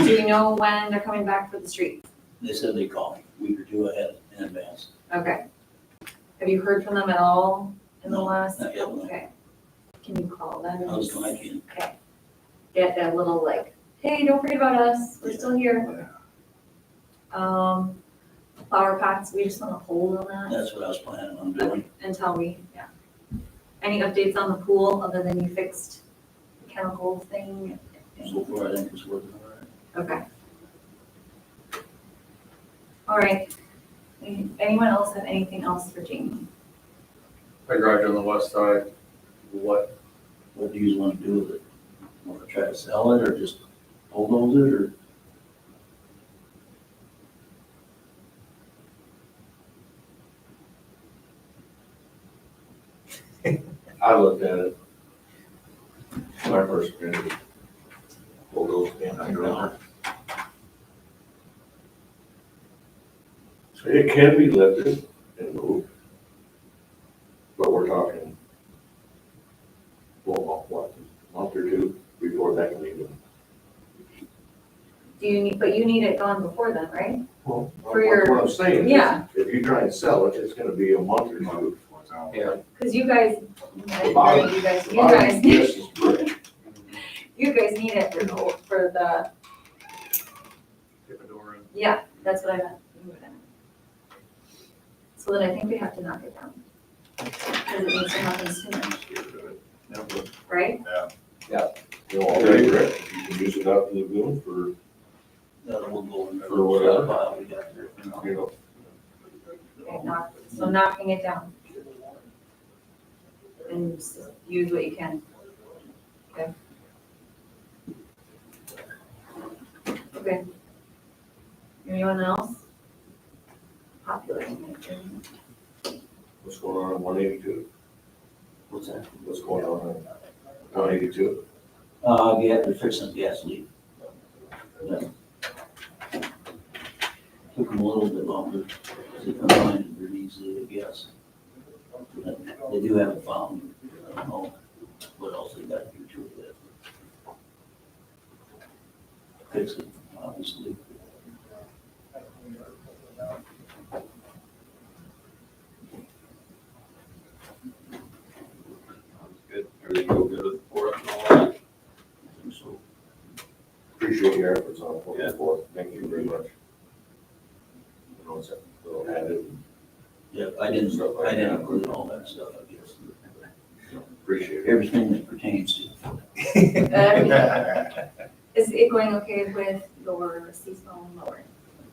Do we know when they're coming back for the street? They said they'd call me a week or two ahead in advance. Okay. Have you heard from them at all in the No, last? not yet, no. Okay. Can you call them? I was going, I can. Okay. Get that little like, hey, don't forget about us, we're still here. Flower pots, we just want to hold on that That's what I was planning on doing. until we, yeah. Any updates on the pool other than you fixed the chemical thing? So far, I think it's working all right. Okay. All right. Anyone else have anything else for Jamie? My garage on the west side, what, What do you want to do with it? Want to try to sell it or just bulldoze it or? I looked at it when I first printed it. Bulldoze down the ground. So it can be lifted and moved. But we're talking, well, what, a month or two before that can be done. Do you need, but you need it gone before then, right? Well, For your- what I'm saying is, Yeah. if you try and sell it, it's gonna be a month or two. yeah, Because you guys, The bottom- you guys, This is brick. you guys need it for the, get the door in. yeah, that's what I meant. So then I think we have to knock it down. Because it needs to happen sooner, right? You know, already brick, you can use it out in the lagoon for, That will go in the For whatever. stockpile we got there. you know, Okay, so knocking it down. And use what you can. Okay. Okay. Anyone else? Popular. what's going on 182? What's that? What's going on 182? Yeah, they're fixing the gas leak. Yeah. Took them a little bit longer, because they couldn't find it very easily, I guess. But they do have it found. I don't know what else they got to do to it. Fix it, obviously. Good, everything go good with the port and all that? I think so. Appreciate your efforts on 44. Thank you very much. You know, it's a little added, Yeah, I didn't include all that stuff, I guess. appreciate it. Everything that pertains to it. Is it going okay with your seasonal mower?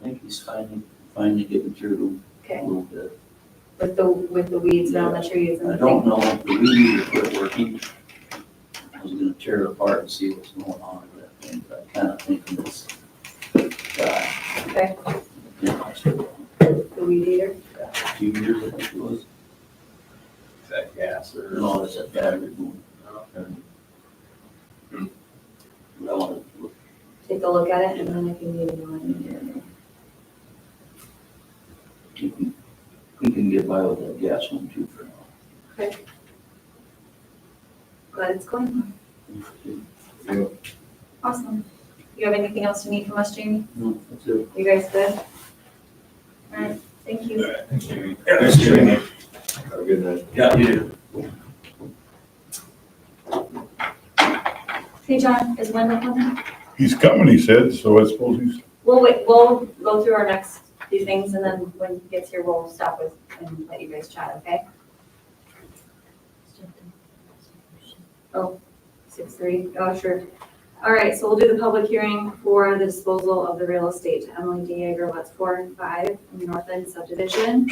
I think he's finally getting through a Okay, little bit. with the weeds around the trees and I the don't thing? know if the weed eater quit working. I was gonna tear it apart and see what's going on with that thing, but I kinda thinking this guy, Okay, in hospital the weed eater? a few years, I think it was. Is that gas or? No, it's that battery boom. But I wanna look, Take a look at it and then if you need one, we can get by with that gas one too for now. okay. Glad it's going. Yeah. Awesome. You have anything else you need from us, Jamie? No, that's it. You guys good? All right, thank you. Thanks, Jamie. Thanks, Jamie. Have a good night. Yeah, you do. Hey, John, is Wendell coming? He's coming, he said, so I suppose he's, We'll wait, we'll go through our next few things and then when he gets here, we'll stop with and let you guys chat, okay? Oh, 6:30, oh, sure. All right, so we'll do the public hearing for the disposal of the real estate to Emily Diego, lots 4 and 5 in the North End subdivision.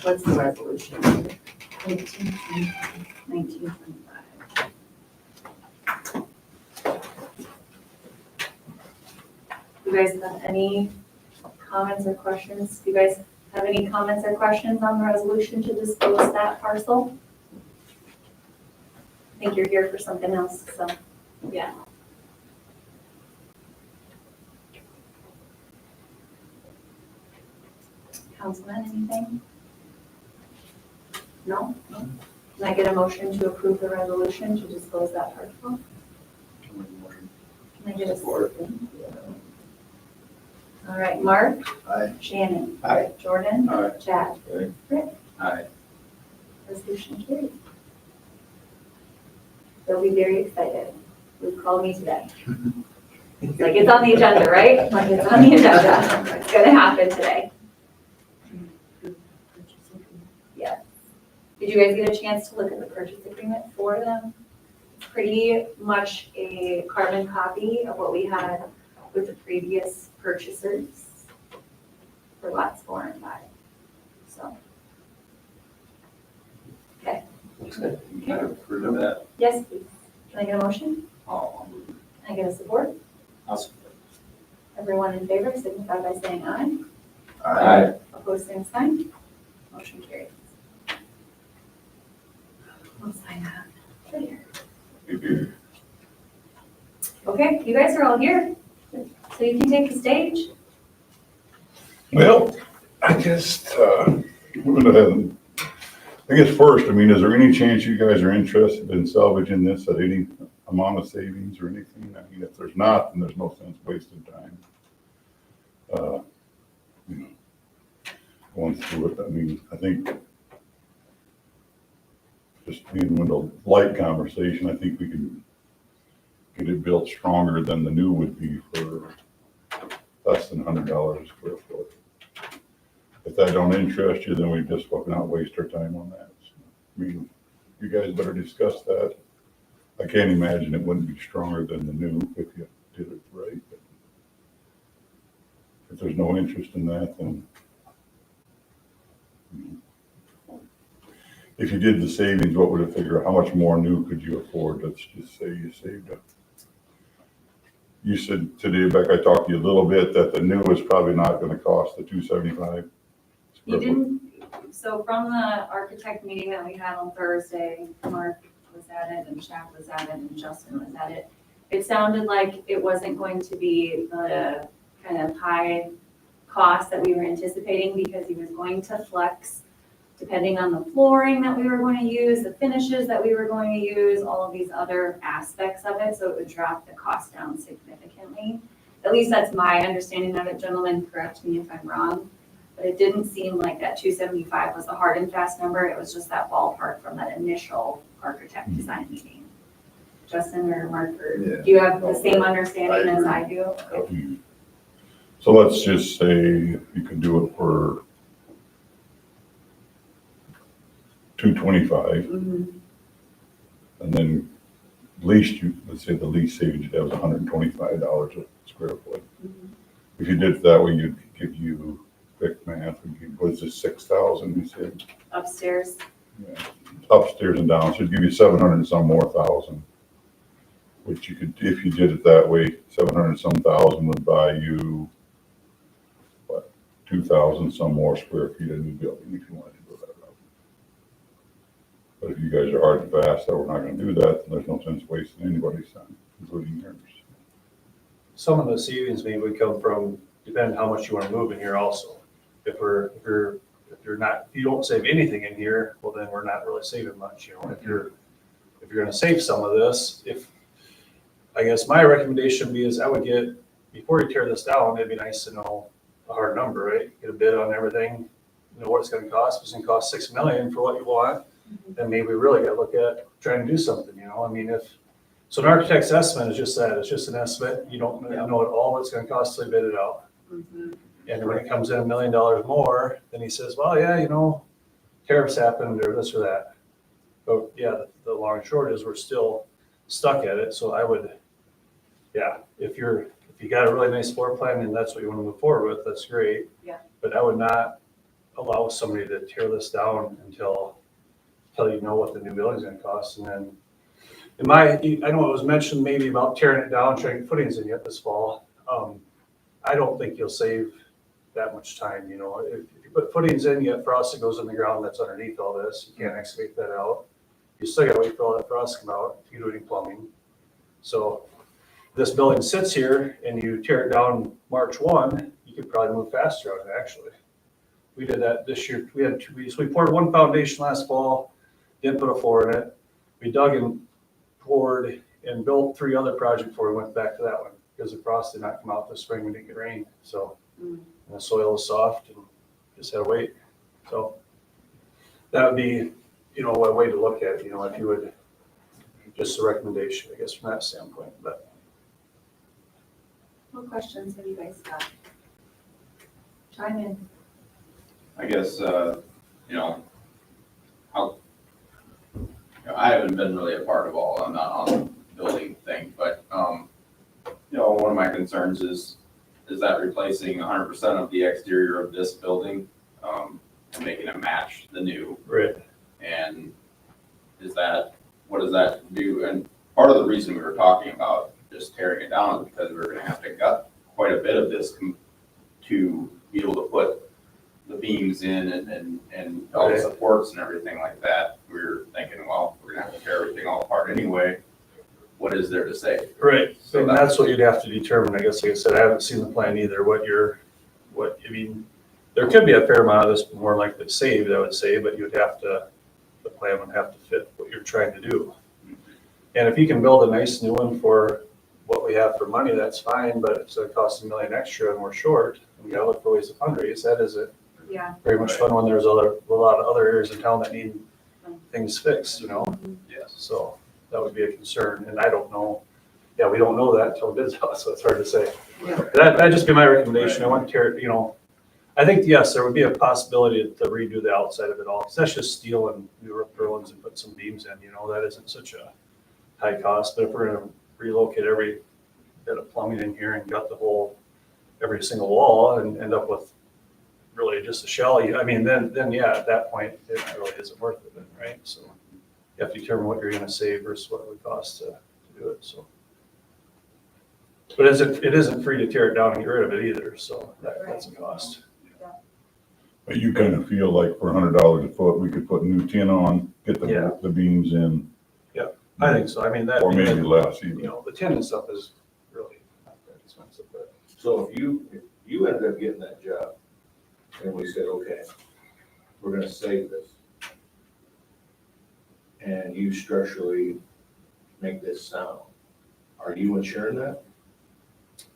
What's the resolution? 1925. You guys have any comments or questions? Do you guys have any comments or questions on the resolution to dispose that parcel? I think you're here for something else, so, yeah. Councilman, anything? No? Can I get a motion to approve the resolution to dispose that parcel? Can I get a Support. All right, Mark? Aye. Shannon? Aye. Jordan? Aye. Chad? Aye. Rick? Aye. Resolution carried. They'll be very excited. They've called me today. It's like, it's on the agenda, right? Like, it's on the agenda. It's gonna happen today. Yeah. Did you guys get a chance to look at the purchase agreement for them? It's pretty much a carbon copy of what we had with the previous purchasers for lots 4 and 5. So. Okay. I approve that. Yes, please. Can I get a motion? I'll move. Can I get a support? I'll support. Everyone in favor signify by saying aye. Aye. Opposed, same sign. Motion carries. I'll sign that right here. Okay, you guys are all here, so you can take the stage. Well, I just, we're gonna, I guess first, I mean, is there any chance you guys are interested in salvaging this at any amount of savings or anything? I mean, if there's not, then there's no sense wasting time. You know, going through it, I mean, I think just being with a light conversation, I think we can get it built stronger than the new would be for less than $100 a square foot. If that don't interest you, then we just fucking out waste our time on that. So, I mean, you guys better discuss that. I can't imagine it wouldn't be stronger than the new if you did it right. But if there's no interest in that, then if you did the savings, what would it figure? How much more new could you afford? Let's just say you saved up. You said today, Beck, I talked to you a little bit that the new is probably not going to cost the $275. You didn't, so from the architect meeting that we had on Thursday, Mark was at it and Chad was at it and Justin was at it. It sounded like it wasn't going to be the kind of high cost that we were anticipating because he was going to flex depending on the flooring that we were going to use, the finishes that we were going to use, all of these other aspects of it, so it would drop the cost down significantly. At least that's my understanding of it, gentlemen, correct me if I'm wrong. But it didn't seem like that 275 was a hard and fast number, it was just that ballpark from that initial architect design meeting. Justin or Mark, or do you have the same understanding as I do? Okay. So let's just say you could do it for $225, Mhm. and then least let's say the least savings that was $125 a square foot. Mhm. If you did it that way, you'd give you quick math, what is it, 6,000, you said? Upstairs, Yeah. Upstairs and down, so it'd give you 700 and some more thousand. Which you could, if you did it that way, 700 some thousand would buy you, what, 2,000 some more square feet of new building if you wanted to go that route. But if you guys are hard and fast that we're not gonna do that, then there's no sense wasting anybody's time, including yours. Some of the savings maybe would come from, depending on how much you want to move in here also. If you don't save anything in here, well, then we're not really saving much, you know. If you're gonna save some of this, I guess my recommendation would be is I would get, before you tear this down, it'd be nice to know a hard number, right? Get a bid on everything, know what it's gonna cost. If it's gonna cost $6 million for what you want, then maybe we really gotta look at trying to do something, you know. I mean, so an architect's estimate is just that, it's just an estimate. You don't know at all what it's gonna cost till you bid it out. Mhm. And when it comes in $1 million more, then he says, well, yeah, you know, tariffs happened or this or that. But yeah, the long and short is we're still stuck at it. So I would, yeah, if you got a really nice floor plan and that's what you want to move forward with, that's great. Yeah. But I would not allow somebody to tear this down until you know what the new building's gonna cost. And then I know it was mentioned maybe about tearing it down, trying to put footings in yet this fall. I don't think you'll save that much time, you know. If you put footings in, you have frost that goes in the ground that's underneath all this. You can't excavate that out. You still gotta wait for all that frost to come out if you do any plumbing. So this building sits here and you tear it down March 1, you could probably move faster on it actually. We did that this year. We poured one foundation last fall, didn't put a floor in it. We dug and poured and built 3 other projects before we went back to that one, because the frost did not come out this spring, we didn't get rain, so. Mm. And the soil is soft and just had to wait, so. That would be, a way to look at it, if you would, just a recommendation, I guess, from that standpoint, but. What questions have you guys got? Chime in. I guess, I haven't been really a part of I'm not on the building thing, but, one of my concerns is that replacing 100% of the exterior of this building, and making it match the new? Right. And what does that do? And part of the reason we were talking about just tearing it down is because we're gonna have to gut quite a bit of this to be able to put the beams in and all the Right. supports and everything like that. We were thinking, well, we're gonna have to tear everything all apart anyway. What is there to say? Right, So and that's what you'd have to determine, I guess, like I said, I haven't seen the plan either, there could be a fair amount of this more likely saved, I would say, but the plan would have to fit what you're trying to do. And if you can build a nice new one for what we have for money, that's fine, but it's gonna cost $1 million extra and we're short, and we gotta look for ways to fundraise, that isn't Yeah. very much fun when there's a lot of other areas in town that need things fixed, Yes. so that would be a concern, and I don't know, we don't know that until the bid's out, so it's hard to say. Yeah. That'd just be my recommendation, I want to tear, I think, yes, there would be a possibility to redo the outside of it all, because that's just steel and new roof purlins and put some beams in, that isn't such a high cost, but if we're gonna relocate every bit of plumbing in here and gut every single wall and end up with really just a shell, then yeah, at that point, it really isn't worth it, then, right? So you have to determine what you're gonna save versus what it would cost to do it, so. But it isn't free to tear it down and get rid of it either, so that's a cost. But you kind of feel like for $100 a foot, we could put new tin on, get Yeah. the beams in. I think so, that. Or maybe less even. The tin and stuff is really not that expensive, but. So if you ended up getting that job, and we said, okay, we're gonna save this, and you structurally make this sound, are you insuring that?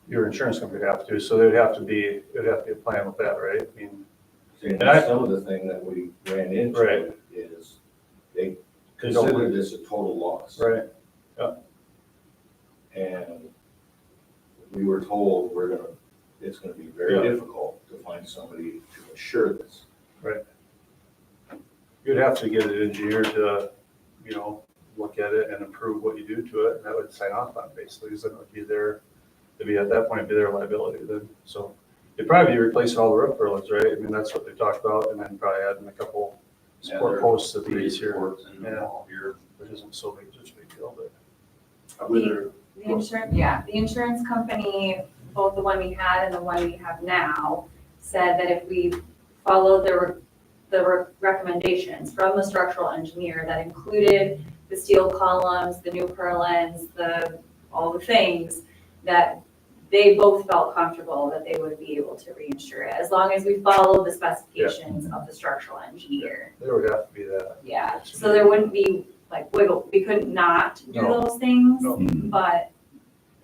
Your insurance company would have to, so it'd have to be a plan with that, right? See, and that's some of the thing that we ran into Right. is they They don't- consider this a total loss. Right, And we were told it's gonna be very Yeah. difficult to find somebody to insure this. you'd have to get it engineered to, look at it and approve what you do to it, and that would sign off on it basically, because then it would be at that point, it'd be their liability then, so. You'd probably be replacing all the roof purlins, right? That's what they talked about, and then probably adding a couple support posts to these here, Supports in the Yeah. wall here. which isn't so big, such a big deal, but. The insurance company, both the one we had and the one we have now, said that if we followed the recommendations from the structural engineer that included the steel columns, the new purlins, all the things, that they both felt comfortable that they would be able to reinsure it, as long as we follow the specifications of the structural engineer. There would have to be that. Yeah, so there wouldn't be like wiggle, we couldn't not do No. those things, No. but,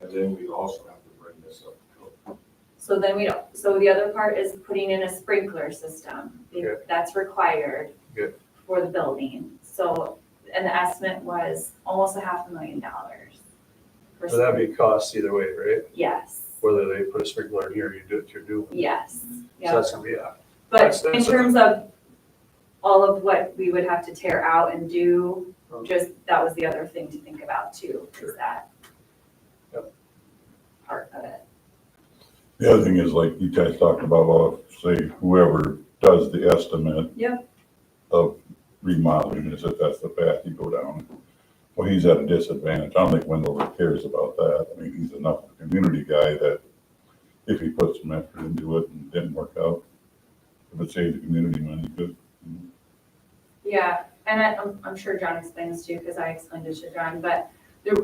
And then we also have to bring this up. so then so the other part is putting in a sprinkler system. Good. That's required Good. for the building, so, and the estimate was almost $500,000. for So that'd be cost either way, right? Yes, Whether they put a sprinkler in here, or you do it to your new one. yes, So yeah. that's gonna be, But That's- in that's terms of all of what we would have to tear out and do, that was the other thing to think about too, Sure. is that Yep. part of it. The other thing is like you guys talked about, well, say whoever does the estimate Yep. of remodeling, is if that's the path you go down. Well, he's at a disadvantage. I don't think Wendover cares about that. He's enough of a community guy that if he puts some effort into it and it didn't work out, if it saves the community money, good. Yeah, and I'm sure John explains too, because I explained it to John, but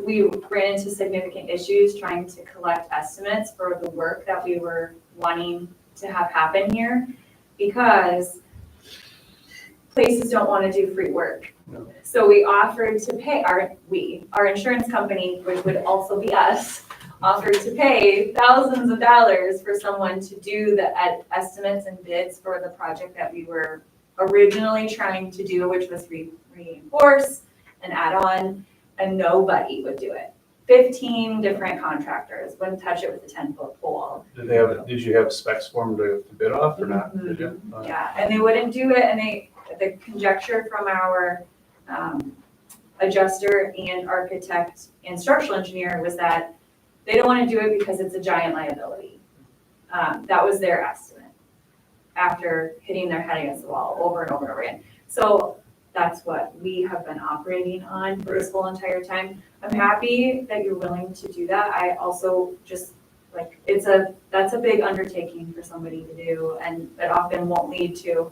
we ran into significant issues trying to collect estimates for the work that we were wanting to have happen here, because places don't want to do free work. No. So we offered to pay, our insurance company, which would also be us, offered to pay thousands of dollars for someone to do the estimates and bids for the project that we were originally trying to do, which was reinforce and add on, and nobody would do it. 15 different contractors wouldn't touch it with a 10-foot pole. Did you have specs for them to bid off or not? Did you? Yeah, and they wouldn't do it, and the conjecture from our adjuster and architect and structural engineer was that they don't want to do it because it's a giant liability. That was their estimate after hitting their head against the wall over and over and over again. So that's what we have been operating on for this whole entire time. I'm happy that you're willing to do that. I also just, like, that's a big undertaking for somebody to do, and it often won't lead to,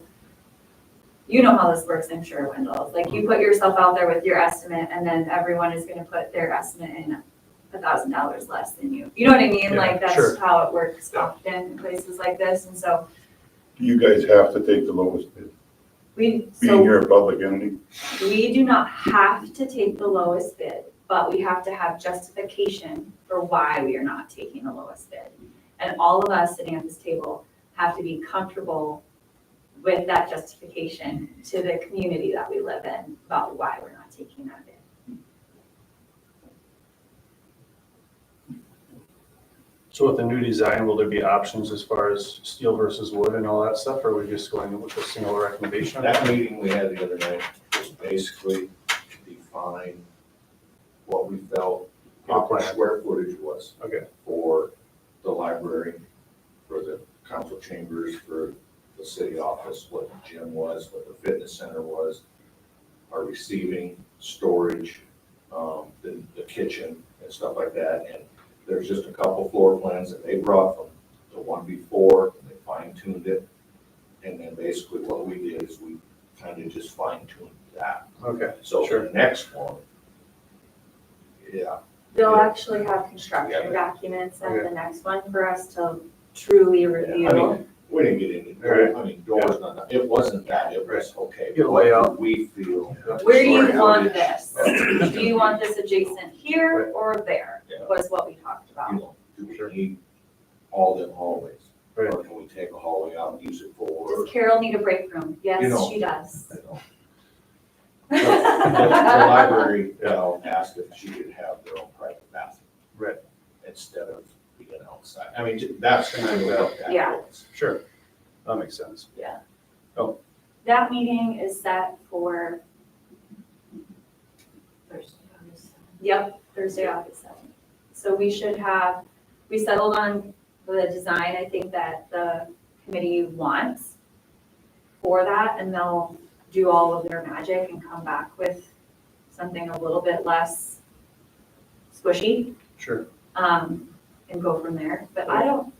you know how this works, I'm sure, Wendell. Like, you put yourself out there with your estimate, and then everyone is gonna put their estimate in $1,000 less than you. You know what I mean? Yeah, Like, that's sure. how it works often in places like this, and so You guys have to take the lowest bid. Being so you're a public entity, we do not have to take the lowest bid, but we have to have justification for why we are not taking the lowest bid. And all of us sitting at this table have to be comfortable with that justification to the community that we live in about why we're not taking that bid. So with the new design, will there be options as far as steel versus wood and all that stuff, or are we just going with a single recommendation? That meeting we had the other night was basically to define what we felt proper square footage was. Okay. For the library, for the council chambers, for the city office, what the gym was, what the fitness center was, our receiving, storage, the kitchen and stuff like that. And there's just a couple floor plans that they brought from the one before, and they fine tuned it. And then basically what we did is we kind of just fine tuned that. Okay, So sure. the next one, yeah, They'll Yeah. actually have construction Yeah. documents at Okay. the next one for us to truly I review. mean, we didn't get into, Right. I mean, doors, not, it wasn't that, it was, okay. Get a what do layout. We feel. Where do you square want footage, this? Do you want this adjacent here or there? Yeah. Was what we talked You about. know, do we need all them hallways? Right. Or can we take a hallway out and use it for? Does Carol need a break room? You know. Yes, she does. I don't- The library, you know, asked if she could have their own private bathroom. Right. Instead of being outside. I mean, that's kind of what that Yeah. was. Sure, that makes sense. That meeting is set for Thursday, August 7th. Yep, Thursday, August 7th. So we settled on the design, I think, that the committee wants for that, and they'll do all of their magic and come back with something a little bit less squishy, Sure. and go from there. But I don't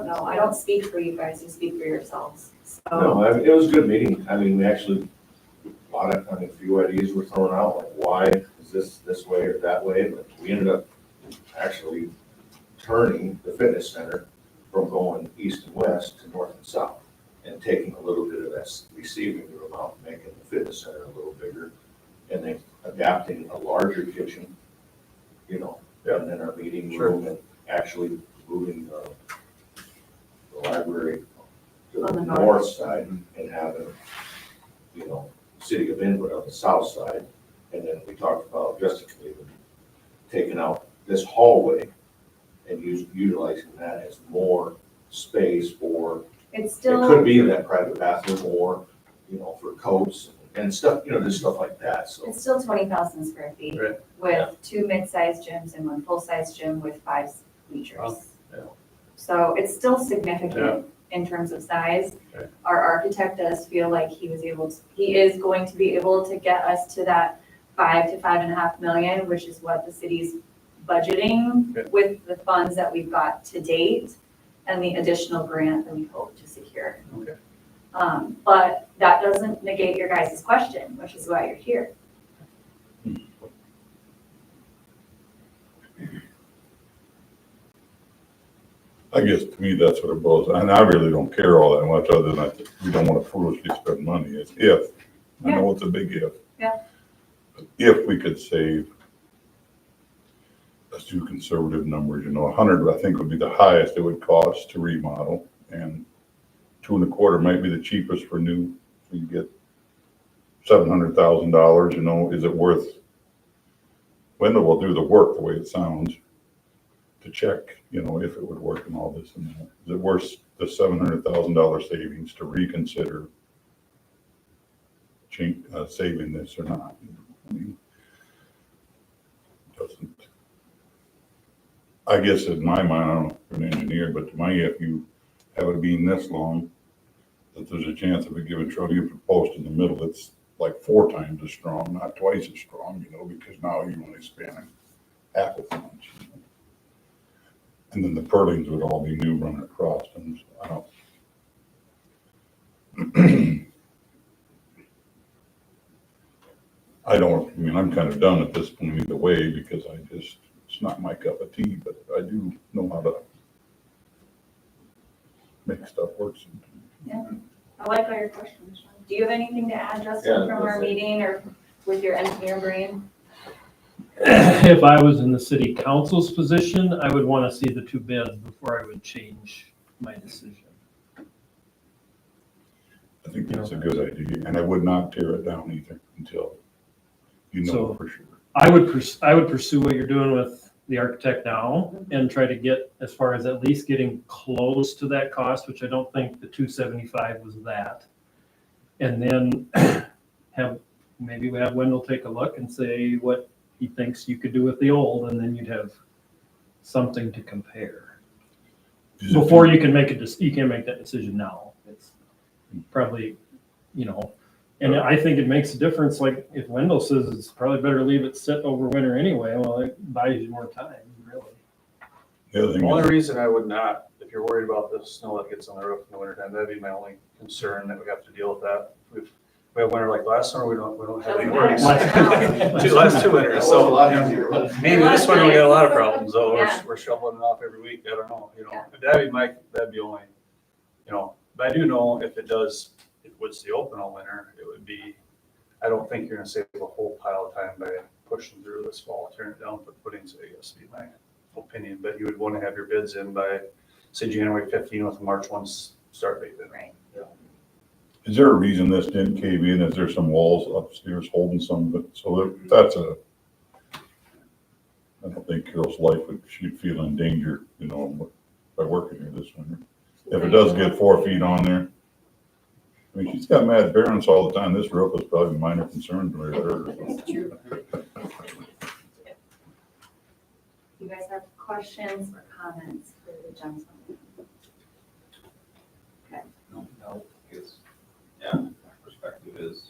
know. I don't speak for you guys, you speak for yourselves. So, No, I mean, it was a good meeting. I mean, we actually, a few ideas were thrown out, like why is this way or that way? But we ended up actually turning the fitness center from going east and west to north and south, and taking a little bit of that receiving room out, making the fitness center a little bigger, and then adapting a larger kitchen, you know, and then our meeting room, and actually moving the library to On the the north. north side and having, you know, City of Inwood on the south side. And then we talked about just taking out this hallway and utilizing that as more space for, it's it still. could be that private bathroom or, you know, for coats and stuff, you know, just stuff like that, so. It's still 20,000 square feet Right. with 2 mid-sized gyms and 1 full-size gym with 5 bleachers. Wow. Yeah. So it's still significant in terms of size. Okay. Our architect does feel like he is going to be able to get us to that 5 to 5.5 million, which is what the city's budgeting Okay. with the funds that we've got to date and the additional grant that we hope to secure. Okay. But that doesn't negate your guys' question, which is why you're here. I guess to me, that's what it boils, and I really don't care all that much, other than we don't wanna foolishly spend money, it's if, I know it's a big if. Yeah. But if we could save, let's do conservative numbers, 100, I think would be the highest it would cost to remodel, and 2.25 might be the cheapest for new, so you get $700,000, is it worth? Wendell will do the work the way it sounds to check, if it would work and all this and that. Is it worth the $700,000 savings to reconsider saving this or not? I mean, doesn't. I guess in my mind, I don't know if you're an engineer, but to me, if you have it being this long, that there's a chance of it giving trouble, you put a post in the middle, it's like 4 times as strong, not twice as strong, because now you're only spanning half as much. And then the purlings would all be new running across them, so I'm kind of done at this point either way, because it's not my cup of tea, but I do know how to make stuff work sometimes. Yeah, I like all your questions. Do you have anything to add, Justin, Yeah, from our that's it. meeting or with your engineer brain? If I was in the city council's position, I would want to see the 2 bids before I would change my decision. I think that's a good idea, and I would not tear it down either until So- for sure. I would pursue what you're doing with the architect now and try to get as far as at least getting close to that cost, which I don't think the 275 was that. And then maybe we have Wendell take a look and say what he thinks you could do with the old, and then you'd have something to compare. Before you can you can't make that decision now. It's probably, and I think it makes a difference, like if Wendell says it's probably better leave it sit over winter anyway, well, it buys you more time, really. The other The thing only is, reason I would not, if you're worried about the snow that gets on the roof in the wintertime, that'd be my only concern, that we have to deal with that. We have winter like last summer, we don't have any worries. Last 2 winters, so maybe this winter we got a lot of problems, though, Yeah. we're shoveling it off every week, I don't know, Yeah. that'd be only, but I do know if it would stay open all winter, it would be, I don't think you're gonna save a whole pile of time by pushing through this fall, tearing it down, put footings, I guess, would be my opinion, but you would wanna have your bids in by, say, January 15 with a March 1 start date then. Right. is there a reason this didn't cave in? Is there some walls upstairs holding some of it? So that's I don't think Carol's life she'd feel in danger, by working here this winter. If it does get 4 feet on there, I mean, she's got mad parents all the time. This roof is probably a minor concern to her. That's true. You guys have questions or comments for the gentleman? No, my perspective is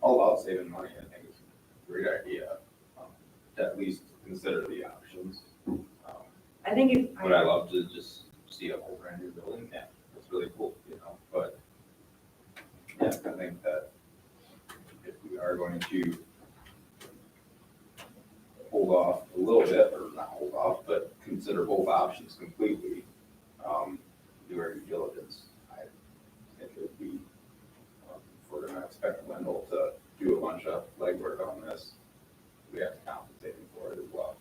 all about saving money. I think it's a great idea, to at least consider the options. I think Would I love to just see a whole brand new building? Yeah, it's really cool, but yeah, I think that if we are going to hold off a little bit, or not hold off, but consider both options completely, do our due diligence. I think it would be, if we're gonna expect Wendell to do a bunch of legwork on this, we have to compensate him for it as well.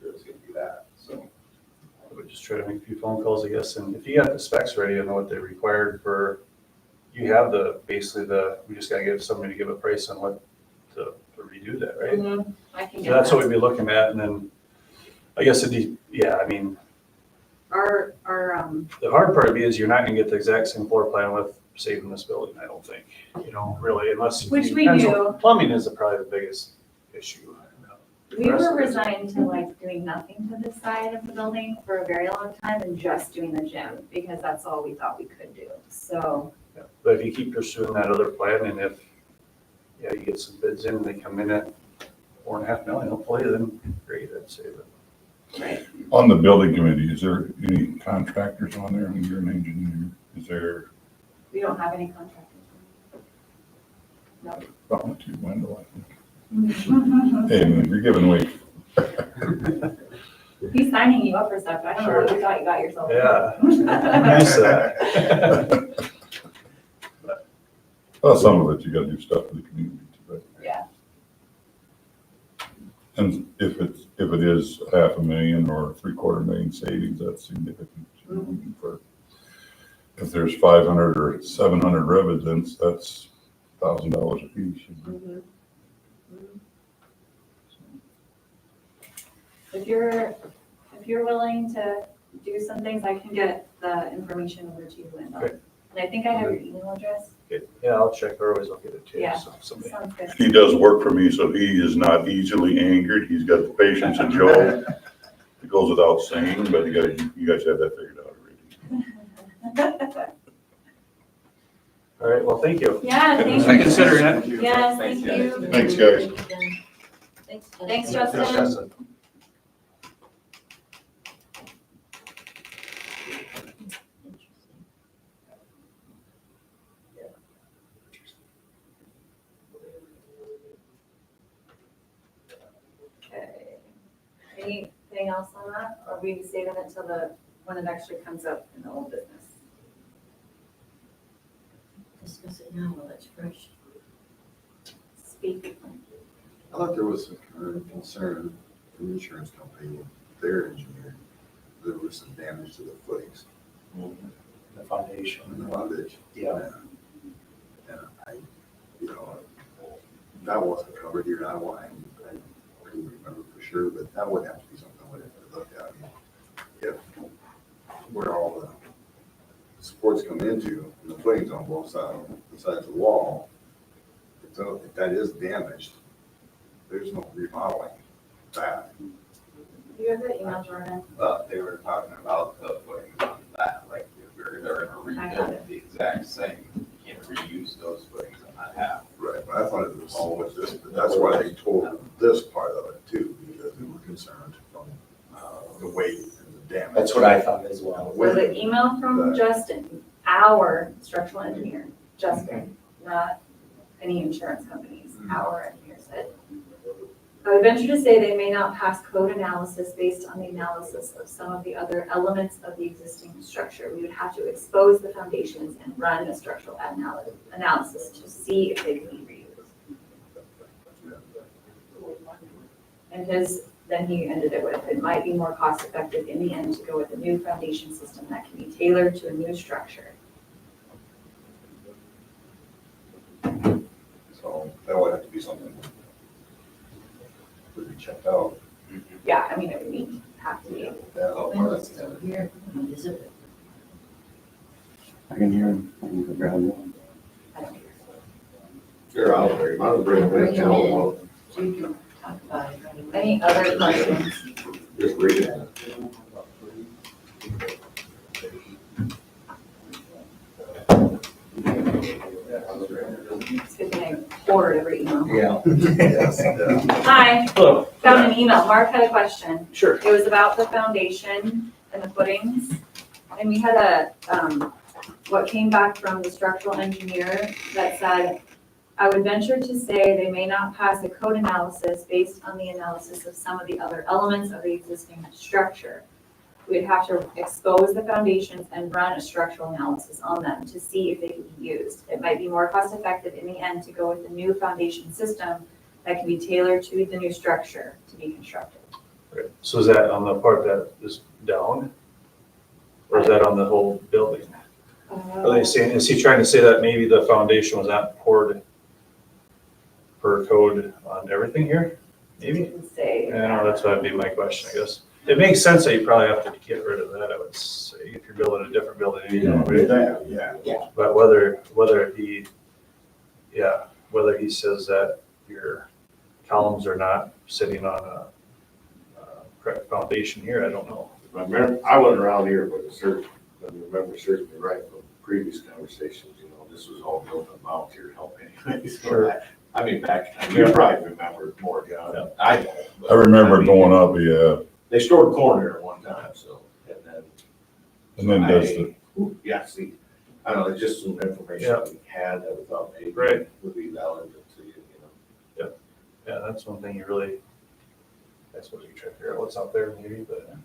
There's gonna be that, so. I would just try to make a few phone calls, I guess, and if you got the specs ready, I know what they required for, you have we just gotta get somebody to give a price on what to redo that, right? Mhm. I can So get that's what that. we'd be looking at, and then, I guess I mean, Our, the hard part of it is you're not gonna get the exact same floor plan with saving this building, I don't think, really, unless. Which we depends do. on- Plumbing is probably the biggest issue. we were resigned to like doing nothing to this side of the building for a very long time and just doing the gym because that's all we thought we could do. So, Yeah, but if you keep pursuing that other plan, and if, you get some bids in, and they come in at $4.5 million, hopefully, then great, I'd say, but. right. On the building committee, is there any contractors on there? I mean, you're an engineer. Is there, We don't have any contractors. No. to Wendell, I think. Hey, man, you're giving away. He's signing you up for stuff. I don't know what you thought you got yourself. Yeah. Nice that. Well, some of it, you gotta do stuff for the community, but. Yeah. And if it is $500,000 or $750,000 savings, that's significant. For if there's 500 or 700 residents, that's $1,000 a piece. Mhm. If you're willing to do some things, I can get the information over to you, Linda. Okay. And I think I have your email address. Okay. Yeah, I'll check, otherwise I'll get it to you. Yeah. So somebody. Sounds good. He does work for me, so he is not easily angered. He's got the patience of Job. It goes without saying, but you guys have that figured out already. All right, well, thank you. Yeah, thank you. I consider it. Yes, Thanks, thank you. Thanks, guys. Thanks, Yes, Justin. Justin. Okay. Anything else on that? Or we save it until when it actually comes up in the old business? Discuss it now while it's fresh. Speak. I thought there was some concern from the insurance company, their engineer, there was some damage to the footings The foundation. and the foundation. Yeah. And that wasn't covered here, I couldn't remember for sure, but that would have to be something I would have to look at. I mean, if where all the supports come into, and the footings on both sides of the wall, if that is damaged, there's no remodeling that. Do you have the email, Jordan? They were talking about the footings on that, like, if they're gonna I got rebuild the exact same, you can't reuse those footings on that half. Right, but I thought it was all with this, but that's why they told this part of it too, because they were concerned from the weight and the damage. That's what I thought as well. So the email from Justin, our structural engineer, Justin, not any insurance companies, our engineer said, I would venture to say they may not pass code analysis based on the analysis of some of the other elements of the existing structure. We would have to expose the foundations and run a structural analysis to see if they can be reused. And then he ended it with, it might be more cost effective in the end to go with a new foundation system that can be tailored to a new structure. So that would have to be something that would be checked out. Yeah, I mean, it would have to be. Yeah. Here, is it? I can hear him. I can go grab him. I don't care. They're out there, you might as well bring them in, tell them, well, So you can talk about it right away. Any other questions? just read it. It's good thing I poured every email. Yeah. Yes, yeah. Hi, Hello. found an email. Mark had a question. Sure. It was about the foundation and the footings. And we had what came back from the structural engineer that said, I would venture to say they may not pass a code analysis based on the analysis of some of the other elements of the existing structure. We'd have to expose the foundations and run a structural analysis on them to see if they can be used. It might be more cost effective in the end to go with a new foundation system that can be tailored to the new structure to be constructed. Okay. So is that on the part that is down? Or is that on the whole building? Are they saying, is he trying to say that maybe the foundation was not poured per code on everything here? Maybe? Didn't say. Yeah, that's what would be my question, I guess. It makes sense that you probably have to get rid of that, I would say, if you're building a different building. You know, right? Yeah. But whether he says that your columns are not sitting on a correct foundation here, I don't know. I wasn't around here, but I remember certainly right from previous conversations, this was all built on volunteer help anyway. So Sure. I mean, you probably remember more, John. I don't. but I remember mean, going up, yeah, They stored corn there at one time, so, and then does the, Yeah, see, I don't know, it's just some information Yeah. we had that we thought maybe Right. would be valid to you, Yeah, that's one thing you really That's what you try to figure out what's out there maybe, but.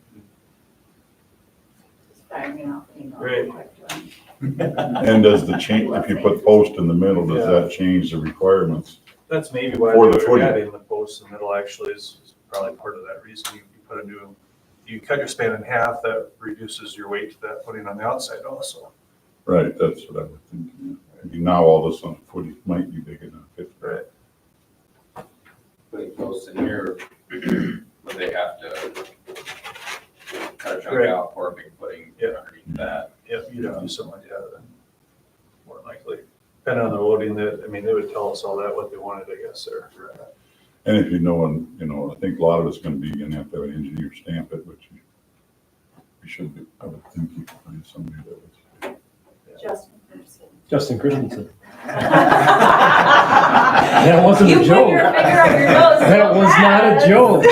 Just fire me off an email. Right. Quick one. And does the change, if you put post in the middle, does that change the requirements? That's maybe why For the they're footing. adding the post in the middle actually is probably part of that reason. You put a new, you cut your span in half, that reduces your weight to that footing on the outside also. Right, that's what I was thinking. Now all this on footing might be big enough. Right. Putting posts in here, but they have to cut a chunk Right. out for a big footing Yeah. underneath that. If you don't do something like that, then more likely. Depending on the loading that, I mean, they would tell us all that, what they wanted, I guess, there. And if you know, and, you know, I think a lot of it's gonna be, you're gonna have to have an engineer stamp it, which you should be, I would think you could find somebody that would. Justin. Justin Christensen. That wasn't You a put joke. your finger on your nose. That was not a joke.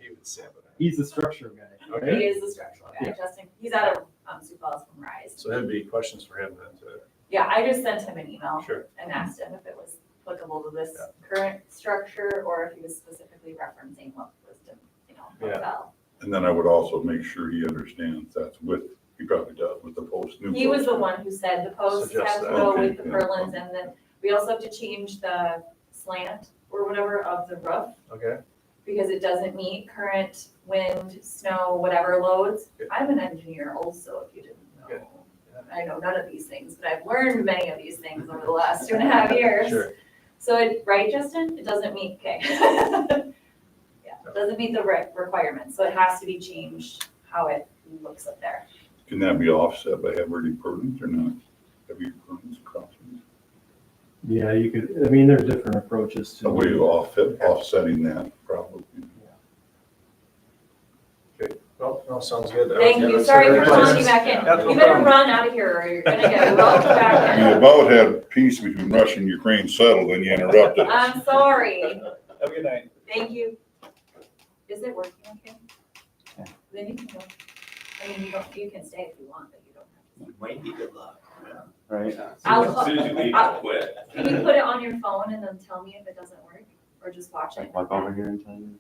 He would say, but- He's the structure guy, He right? is the structural guy, Yeah. Justin. He's out of Sioux Falls from Rise. So that'd be questions for him then to, Yeah, I just sent him an email sure. and asked him if it was applicable to this Yeah. current structure or if he was specifically referencing what was, Yeah. hotel. And then I would also make sure he understands that's with, he probably does with the post. new He was post. the one who said the posts Suggest have to that. go Okay, with the yeah. purlins and then we also have to change the slant or whatever of the roof Okay, because it doesn't meet current wind, snow, whatever loads. Yeah. I'm an engineer also, if you didn't Yeah. know. I know none of these things, but I've learned many of these things over the last 2.5 years. sure. So it, right, Justin? It doesn't meet, okay. Yeah, it doesn't meet the requirements, so it has to be changed how it looks up there. Can that be offset by heavy purlins or not? Heavy purlins crossings? Yeah, you could, I mean, there's different approaches to. A way of offsetting that probably. Well, no, sounds good. Thank you, sorry for calling you back in. Yeah, no You better problem. run out of here or you're gonna get roped back You in. about had peace between Russia and Ukraine settled, then you interrupted us. I'm sorry. Have a good night. Thank you. Is it working okay? Then you can go. I mean, you can stay if you want, but you don't have to. Might be good luck. Right. I'll As soon as you leave, I'll- I'll quit. Can you put it on your phone and then tell me if it doesn't work? Or just watch it? Walk over here and tell you.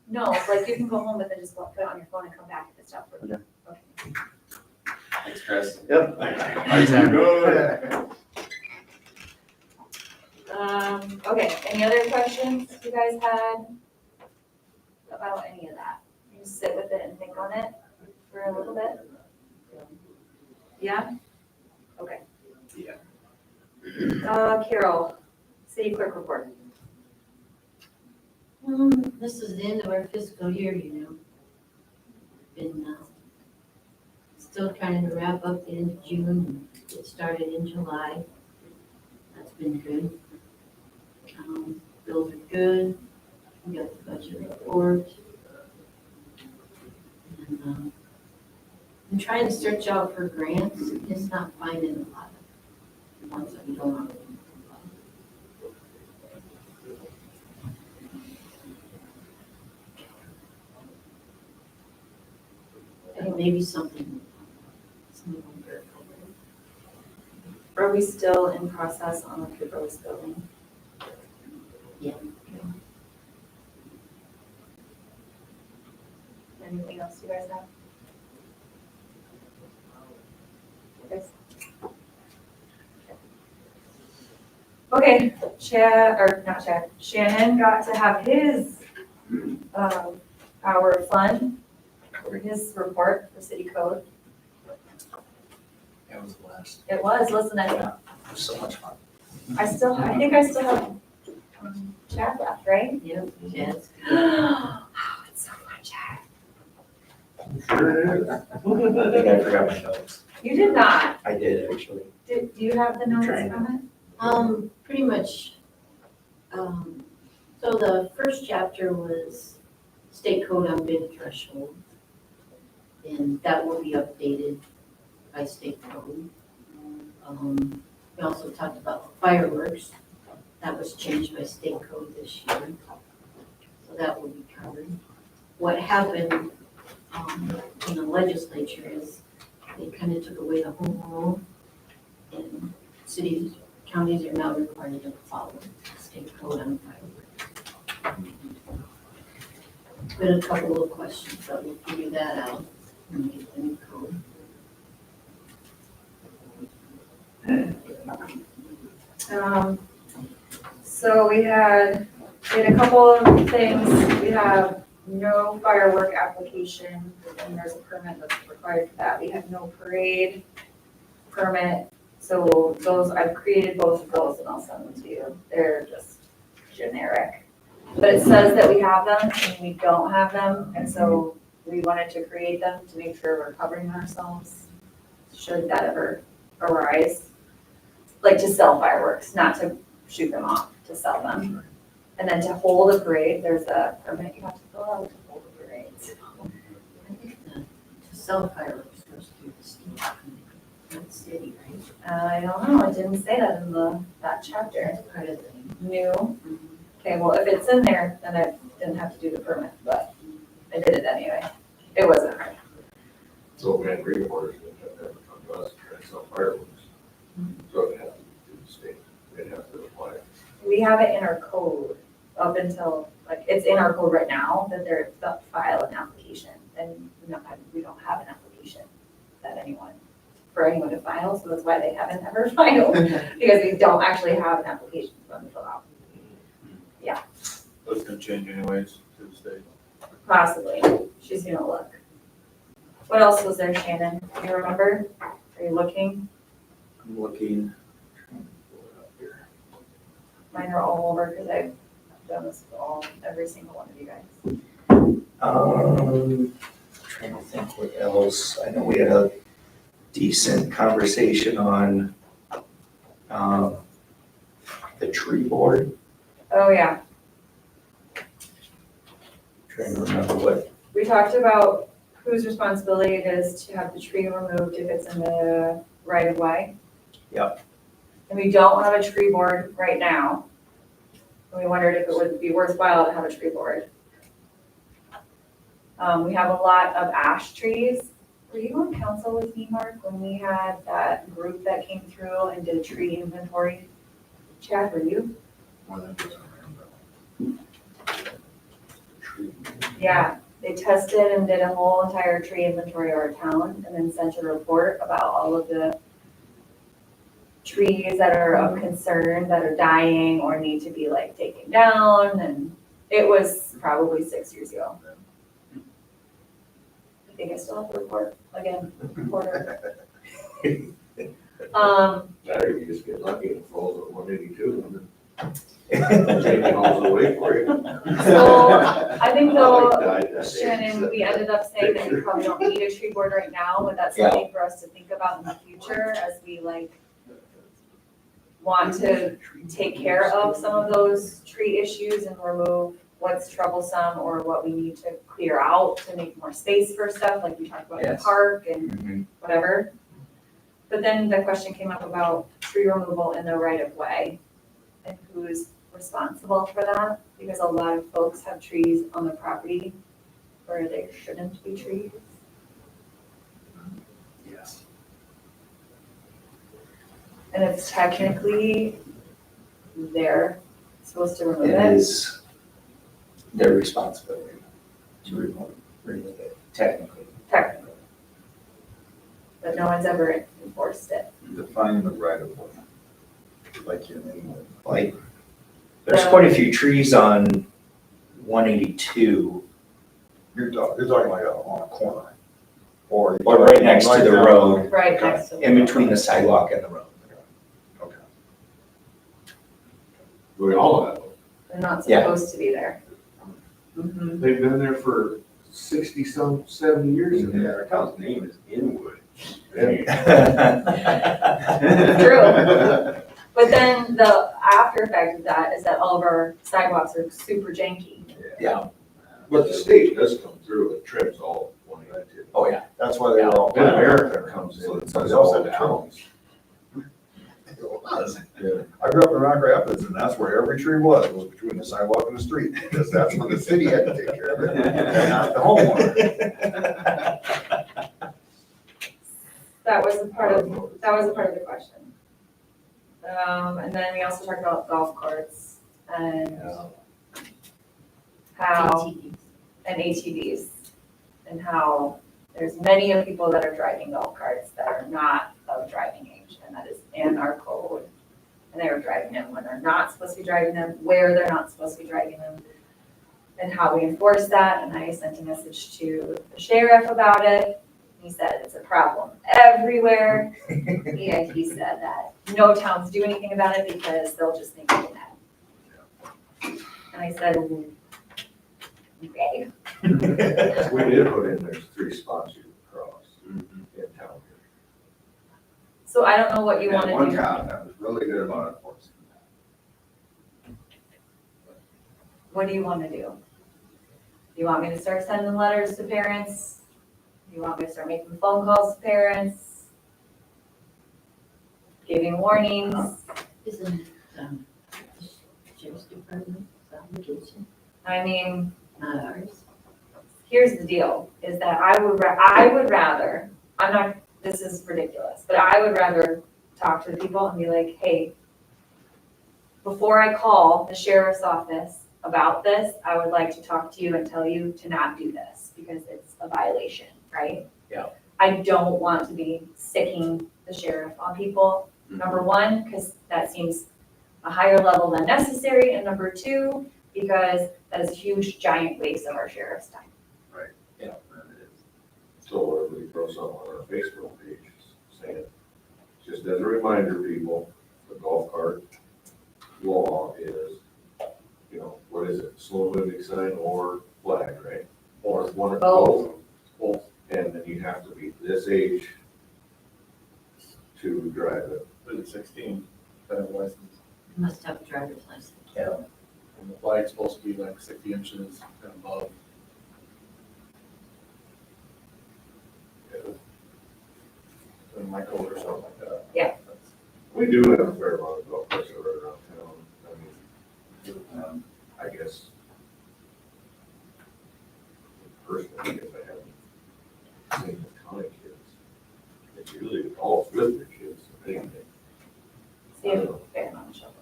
No, like you can go home, but then just put it on your phone and come back if it's not working. Okay. Thanks, Chris. Yep. Okay, any other questions you guys had about any of that? You just sit with it and think on it for a little bit? Yeah? Okay. Yeah. Carol, city clerk report. This is the end of our fiscal year, Been, still trying to wrap up the end of June, and get started in July. That's been good. Bills are good. We got the budget report. And, I'm trying to search out for grants, just not finding a lot of ones that we don't want to. And maybe something. Are we still in process on the proposed building? Yeah. Anything else you guys have? Yes. Okay, Shannon got to have his, our fund, for his report for city code. That was the last. It was, wasn't it? It was so much fun. I think I still have Chad left, right? Yep, yes. Oh, it's so fun, Chad. I think I forgot my notes. You did not. I did, actually. Do you have the notes Trying to. from it? Pretty much, so the first chapter was state code on bid threshold. And that will be updated by state code. We also talked about fireworks. That was changed by state code this year. So that will be covered. What happened, in the legislature is they kind of took away the home rule. And cities, counties are now required to follow state code on fireworks. been a couple of questions, but we'll figure that out and get the new code. So we had a couple of things. We have no firework application, and there's a permit that's required for that. We have no parade permit. So those, I've created both of those and I'll send them to you. They're just generic. But it says that we have them and we don't have them, and so we wanted to create them to make sure we're covering ourselves should that ever arise. Like to sell fireworks, not to shoot them off, to sell them. And then to hold a parade, there's a permit you have to fill out to hold a parade. I think to sell fireworks goes through the state, not the city, right? I don't know, it didn't say that in that chapter. That's part of the. New. Okay, well, if it's in there, then I didn't have to do the permit, but I did it anyway. It wasn't hard. So we had agreement orders that never come to us, trying to sell fireworks. So it has to be to the state, it has to apply. We have it in our code up until, like, it's in our code right now that they're to file an application. And we don't have an application for anyone to file, so that's why they haven't ever filed, because we don't actually have an application for them to fill out. That's gonna change anyways to the state. Possibly, she's gonna look. What else was there, Shannon? Do you remember? Are you looking? I'm looking. Trying to pull it up here. Mine are all over, because I've done this with every single one of you guys. Trying to think what else. I know we had a decent conversation on, the tree board. Oh, yeah. Trying to remember what, We talked about whose responsibility it is to have the tree removed if it's in the right of way. Yep. And we don't have a tree board right now. And we wondered if it would be worthwhile to have a tree board. We have a lot of ash trees. Were you on council with me, Mark, when we had that group that came through and did a tree inventory? Chad, were you? One that doesn't remember. Tree. Yeah, they tested and did a whole entire tree inventory of our town and then sent a report about all of the trees that are of concern, that are dying or need to be like taken down, and it was probably 6 years ago. I think I still have the report, again, reporter. Now you just get lucky and it falls at 182 and then taking all the way for you. So I think though, Died that day. Shannon, we ended up saying that we probably don't need a tree board right now, but that's something for us to think about in the future as we like want to take care of some of those tree issues and remove what's troublesome or what we need to clear out to make more space for stuff, like we talked about in the Yes. park and whatever. But then the question came up about tree removal in the right of way and who's responsible for that, because a lot of folks have trees on the property where there shouldn't be trees. yes. And it's technically they're supposed to remove It it. is their responsibility to remove it, technically. Technically. But no one's ever enforced it. Define the right of way. Like in England. Like, there's quite a few trees on 182, You're talking like on a corner. Or. or right next to the down- road, Right next to. in between the sidewalk and the road. Okay. We all have them. They're not Yeah. supposed to be there. Mhm. They've been there for 60-some, 70 years. in Yeah, there. our town's name is Inwood. True. But then the after effect of that is that all of our sidewalks are super janky. Yeah, But the state does come through and trims all 182. oh yeah, That's why they were all. Mid-America comes in. So and it's does all all the towns. trims. It was. Yeah. I grew up in Rock Rapids, and that's where every tree was between the sidewalk and the street, because that's where the city had to take care of it, not the homeowner. That was a part of the question. And then we also talked about golf carts and how, ATVs. and ATVs, and how there's many of people that are driving golf carts that are not of driving age, and that is in our code. And they are driving them when they're not supposed to be driving them, where they're not supposed to be driving them, and how we enforce that. And I sent a message to the sheriff about it. He said it's a problem everywhere. He said that no towns do anything about it because they'll just think it's bad. And I said, okay. We did put in, there's 3 spots you can cross in town here. So I don't know what you Yeah, want to one do. town that was really good about enforcing that. What do you want to do? You want me to start sending letters to parents? You want me to start making phone calls to parents? Giving warnings? Isn't, the sheriff's department's obligation, I mean, not ours? here's the deal, is that I would rather, I'm not, this is ridiculous, but I would rather talk to the people and be like, hey, before I call the sheriff's office about this, I would like to talk to you and tell you to not do this because it's a violation, right? Yeah. I don't want to be sicking the sheriff on people, number one, because that seems a higher level than necessary, and number two, because that is a huge giant waste of our sheriff's time. Yeah. So what if we throw something on our Facebook page saying, just as a reminder, people, the golf cart law is, what is it, slow moving sign or flag, right? Or one of both. Both. And then you have to be this age to drive it. Is it 16, have a license? You must have a driver's license. And the flag's supposed to be like 60 inches and above. In my code or something like that. Yeah. We do have a fair amount of golf carts that are around town. I mean, I guess personally, if I haven't seen a ton of kids, it's usually all with their kids, if anything. See if fair amount of shoveling.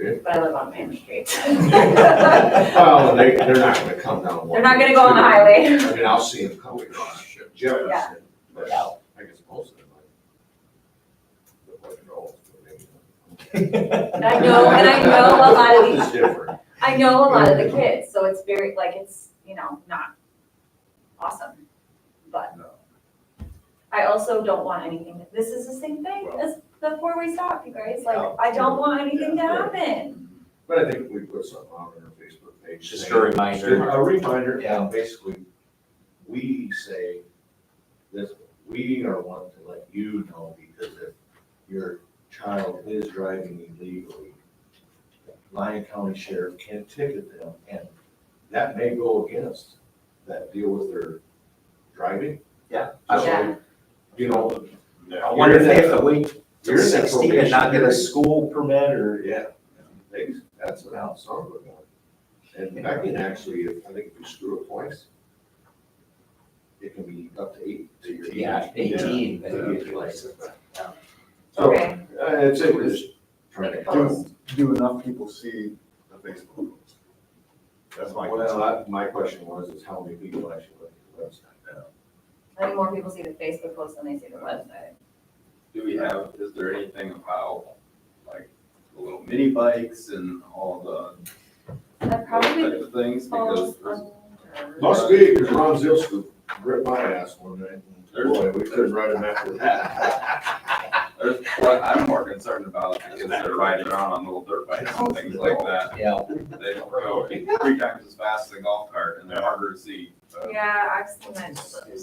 Yeah. But I live on Main Street. Well, they're not gonna come down. They're not gonna go on the highway. I mean, I'll see them coming across Jefferson, but I guess most of them might. Look like adults, but maybe I know, and I know a lot of It's these, different. I know a lot of the kids, so it's very, like, it's, not awesome. But I also don't want anything, this is the same thing as the 4-way stop, you guys, like, I don't want anything to happen. But I think if we put something on our Facebook page. Just saying- a reminder. A reminder, Yeah. and basically, we say this, we are wanting to let you know, because if your child is driving illegally, Lyon County Sheriff can ticket them, and that may go against that deal with their driving. Yeah. Just Yeah. like, you know. I wonder if they have to wait till You're in that 60 and not get a probationary- school permit or. Yeah, that's what some of it are. And that can actually, I think if you screw it twice, it can be up to 8. Yeah, 18, then Yeah. you get your license. So, Okay. I'd say we're just trying to. Do enough people see the Facebook post? That's my question. Well, my question was, is how many people actually look at the website? I think more people see the Facebook post than they see the website. Do we have, is there anything about, like, the little mini bikes and all That the probably types of things? Because falls there's, under. Must be, because Ron Zilsku ripped my ass one night. Boy, we couldn't ride him after that. there's what I'm more concerned about because they're riding around on little dirt bikes and things like that. Yeah. They don't go 3 times as fast as a golf cart and they're harder to see. So, Yeah, I've seen that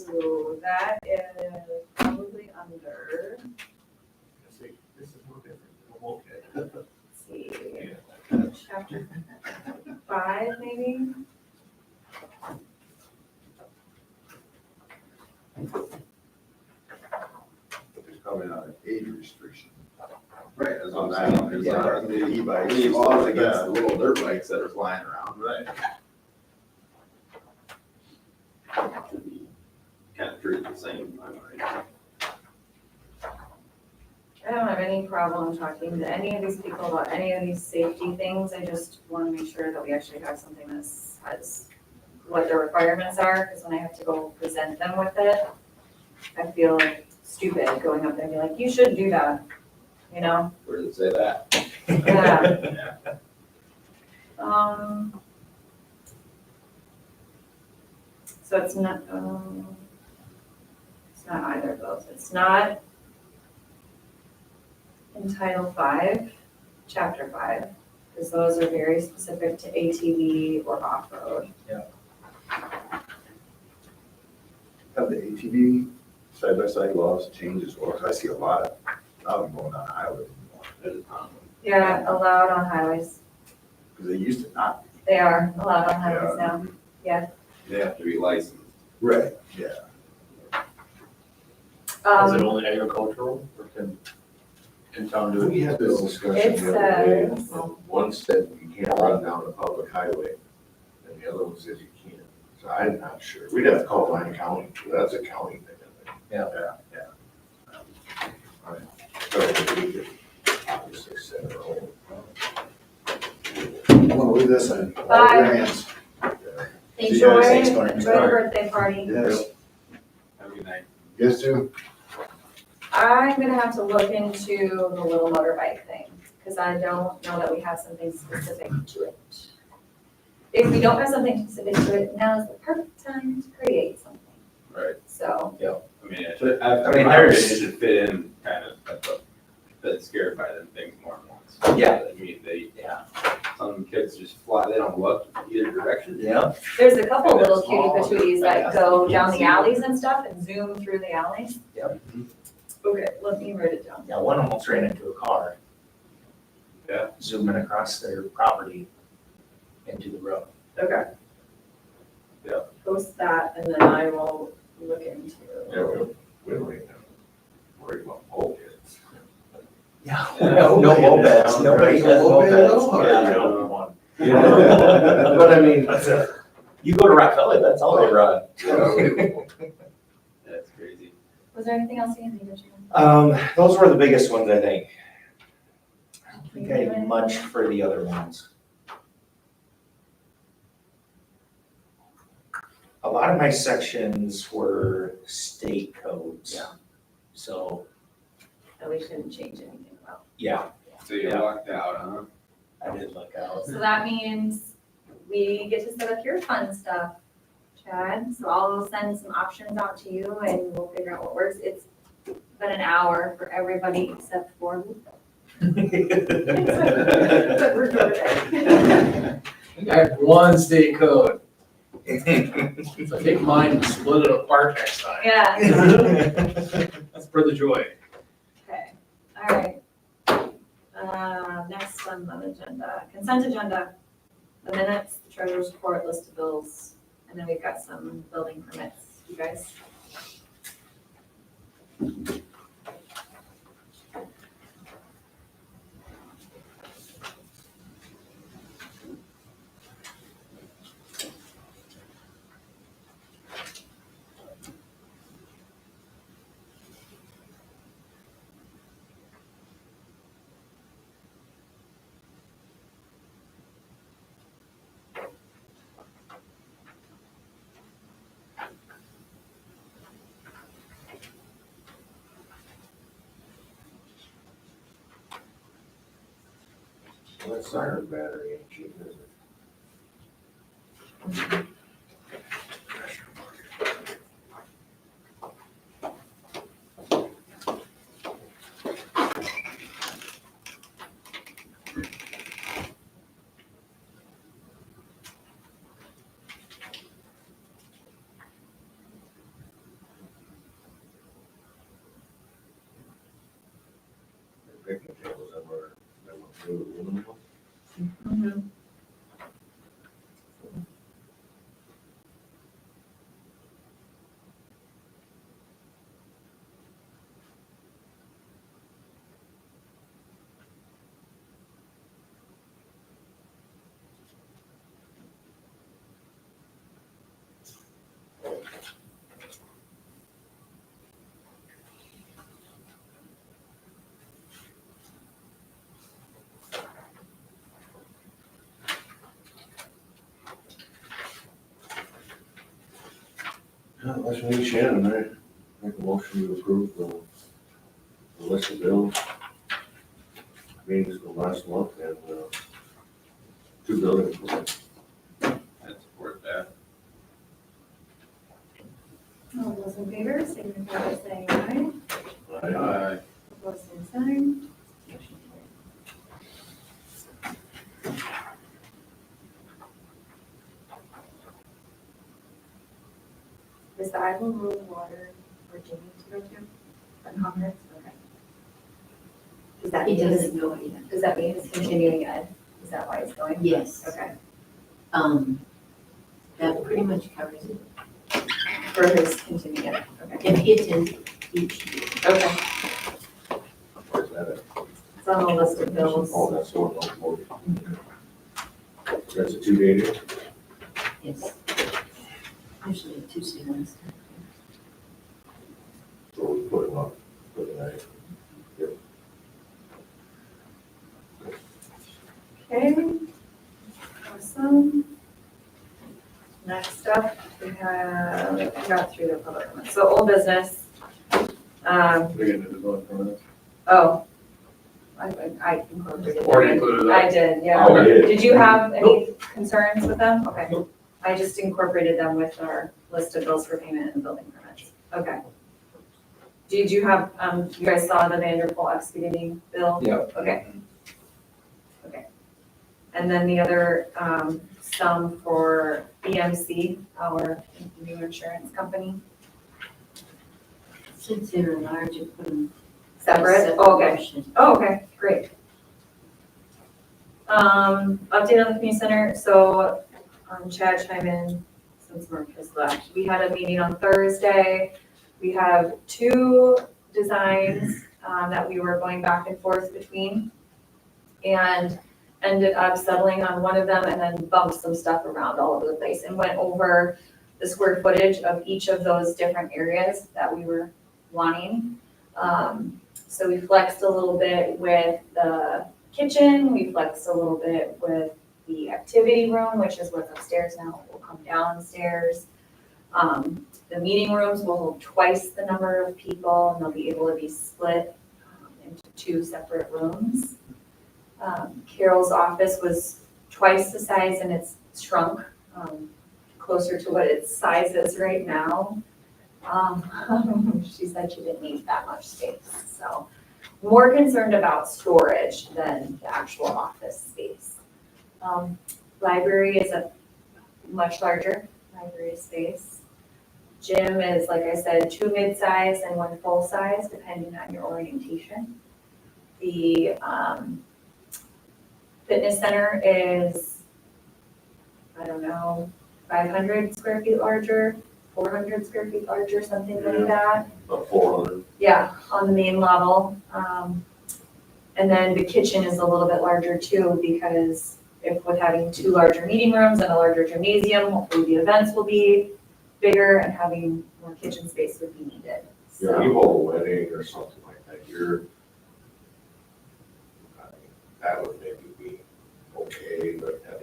too. That is probably under, See, this is no different. Okay. let's see, chapter 5 maybe? But there's probably not an age restriction. Right, that's what I'm saying. There's Yeah, not the e-bikes. any laws against the little dirt bikes that are flying around. Right. To be kind of treated the same. I don't have any problem talking to any of these people about any of these safety things. I just want to make sure that we actually have something that has what the requirements are, because when I have to go present them with it, I feel like stupid going up there and be like, you shouldn't do that, you know? Where does it say that? Yeah. So it's not either of those. It's not in Title 5, Chapter 5, because those are very specific to ATV or off-road. Have the ATV side-by-side laws changed as well? 'Cause I see a lot of them going down the highway anymore. There's a ton of them. Yeah, allowed on highways. Because they used to not be. They are allowed on highways now. They have to be licensed. Right, yeah. Is it only agricultural or can in town do it? We had this discussion It the other day. says, One said you can't run down a public highway, and the other one says you can. So I'm not sure. We'd have to call Lyon County, that's a county thing, I think. Yeah. So we could obviously set our own. I'm gonna leave this in all Bye. your hands. enjoy, you guys. Thanks, Cory. enjoy the birthday party. Yes. Have a good night. Yes, too. I'm gonna have to look into the little motorbike thing, because I don't know that we have something specific to it. If we don't have something specific to it, now is the perfect time to create something. Right. So, I mean, it should, I I mean, mean, I heard it there's- should fit in kind of, but scared by them things more than once. Yeah. I mean, Yeah. some kids just fly, they don't look either direction. Yeah. there's a couple And they're little cutie small and patooties that fast, go you down can't the see alleys them. and stuff and zoom through the alleys. Yep. Okay, let me write it down. Yeah, one almost ran into a car. Yeah. Zooming across their property into the road. Okay. Yeah. Post that and then I will look into. Yeah, we don't even worry about old kids. Yeah. No mopeds, nobody has mopeds. Yeah. Yeah. But I mean, you go to Rock Valley, that's all they run. That's crazy. Was there anything else you needed? Those were the biggest ones, I think. I don't think I had much for the other ones. A lot of my sections were state codes. Yeah. So, That we shouldn't change anything about. yeah, So you Yeah. lucked out, huh? I did look out. So that means we get to set up your fun stuff, Chad. So I'll send some options out to you and we'll figure out what works. It's been an hour for everybody except for me. But we're good. I have one state code, so take mine and split it apart next time. Yeah, That's for the joy. okay, all right. Next on the agenda, consent agenda, the minutes, the treasurer's report, list of bills, and then we've got some building permits, you guys. Well, that siren battery ain't cheap, is it? The picnic tables that were blue aluminum ones. Mm-hmm. Let's meet Shannon, right? Make a motion to approve the list of bills. Meetings from last month and, 2 building permits. I support that. All those in favor, signify by saying aye. Aye. Opposed, same sign. Motion carried. Is the Iowa Rural Water for Jamie to go to? A conference? Okay. Does that He mean doesn't know it yet. does that mean it's continuing ed? Is that why it's going? Yes. Okay, That pretty much covers it. for his continuing ed, okay. If he attends each year. Okay, Where's that at? it's on the list of bills. Oh, that's the one on board. That's a 2 day. Yes. Usually a Tuesday, Wednesday. So we put them up, put it right. Okay, awesome. Next up, we got through the public comment. So old business. We get into the building permits. Oh. I incorporated. Already included that. I did, yeah. Oh, yeah. Did you have any concerns with them? Okay. I just incorporated them with our list of bills for payment and building permits. Okay. Did you have, you guys saw the Vanderpool excavating bill? Yeah. Okay. Okay. And then the other, sum for EMC, our new insurance company, Since they're large, you put them. separate? Oh, okay. Oh, okay, great. Update on the community center, so, Chad chime in, since Mark has left. We had a meeting on Thursday. We have 2 designs, that we were going back and forth between. And ended up settling on one of them and then bumped some stuff around all over the place and went over the square footage of each of those different areas that we were wanting. So we flexed a little bit with the kitchen, we flexed a little bit with the activity room, which is what's upstairs now, will come downstairs. The meeting rooms will hold twice the number of people and they'll be able to be split into 2 separate rooms. Carol's office was twice the size and it's shrunk, closer to what its size is right now. She said she didn't need that much space, so more concerned about storage than the actual office space. Library is a much larger library space. Gym is, like I said, 2 mid-size and 1 full-size, depending on your orientation. The fitness center is, I don't know, 500 square feet larger, 400 square feet larger, something like that. About 400. Yeah, on the main level. And then the kitchen is a little bit larger too, because if with having 2 larger meeting rooms and a larger gymnasium, hopefully the events will be bigger and having more kitchen space would be needed. Yeah, So, you hold a wedding or something like that, that would maybe be okay, but I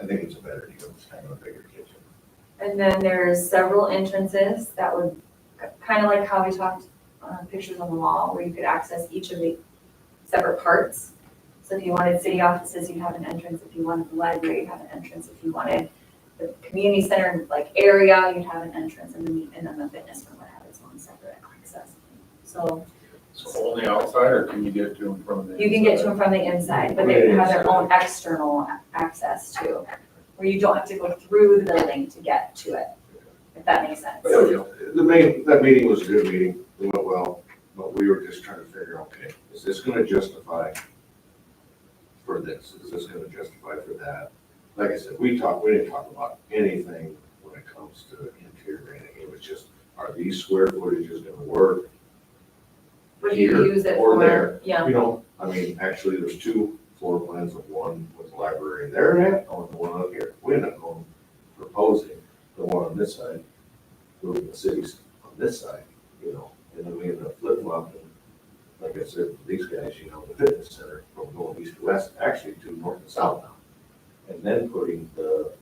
think it's a better deal, it's kind of a bigger kitchen. and then there's several entrances that would, kind of like how we talked, pictures on the wall, where you could access each of the separate parts. So if you wanted city offices, you'd have an entrance. If you wanted the library, you'd have an entrance. If you wanted the community center like area, you'd have an entrance, and then the fitness room would have its own separate access. So So only outside, or can you get to them from the? you can get to them from the inside, but they have their own external access too, where you don't have to go through the building to get to it, if that makes sense. But, that meeting was a good meeting, it went well, but we were just trying to figure, okay, is this gonna justify for this? Is this gonna justify for that? Like I said, we didn't talk about anything when it comes to interior, anything. It was just, are these square footages gonna work? What do you Here use it or for? there. Yeah, You know, I mean, actually, there's 2 floor plans of one with the library there and the one out here. We ended up proposing the one on this side, moving the cities on this side, you know, and then we ended up flip-flopping, like I said, these guys, you know, the fitness center from going east to west, actually to north and south now. And then putting the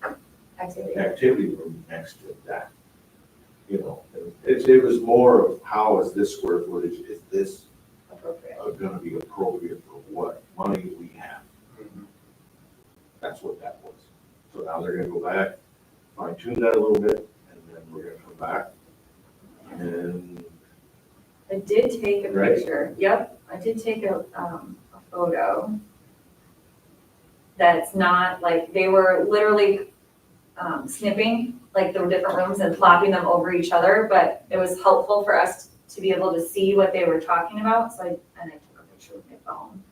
activity. activity room next to that. You know, it was more of how is this square footage, is this Appropriate. gonna be appropriate for what money we have? That's what that was. So now they're gonna go back, fine tune that a little bit, and then we're gonna come back. And I did take a Right. picture, yep, I did take a photo. That's not, like, they were literally, snipping, like, the different rooms and plopping them over each other, but it was helpful for us to be able to see what they were talking about, so I took a picture with my phone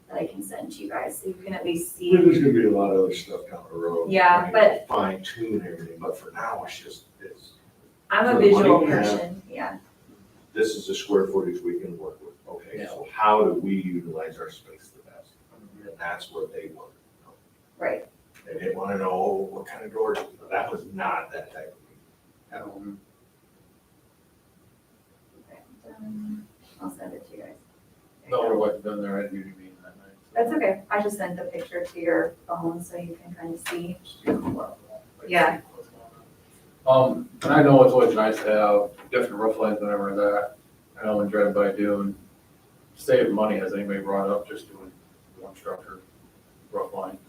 that I can send to you guys, so you can at least see. there's gonna be a lot of other stuff down the road. Yeah, I mean, but- fine tune everything, but for now, it's I'm for a the visual money we have. person, yeah, this is the square footage we can work with. Okay, Yeah. so how do we utilize our space the best? And that's what they wanted to know. right. They didn't wanna know what kind of doors, that was not that type of thing. At all. Okay, I'll send it to you guys. No, I wasn't done there at beauty meeting that night. That's okay, I just sent the picture to your phone so you can kind of see. Yeah. And I know it's always nice to have different roof lines whenever that, I know when driving by Dune, save money, has anybody brought up just doing one structure roof line?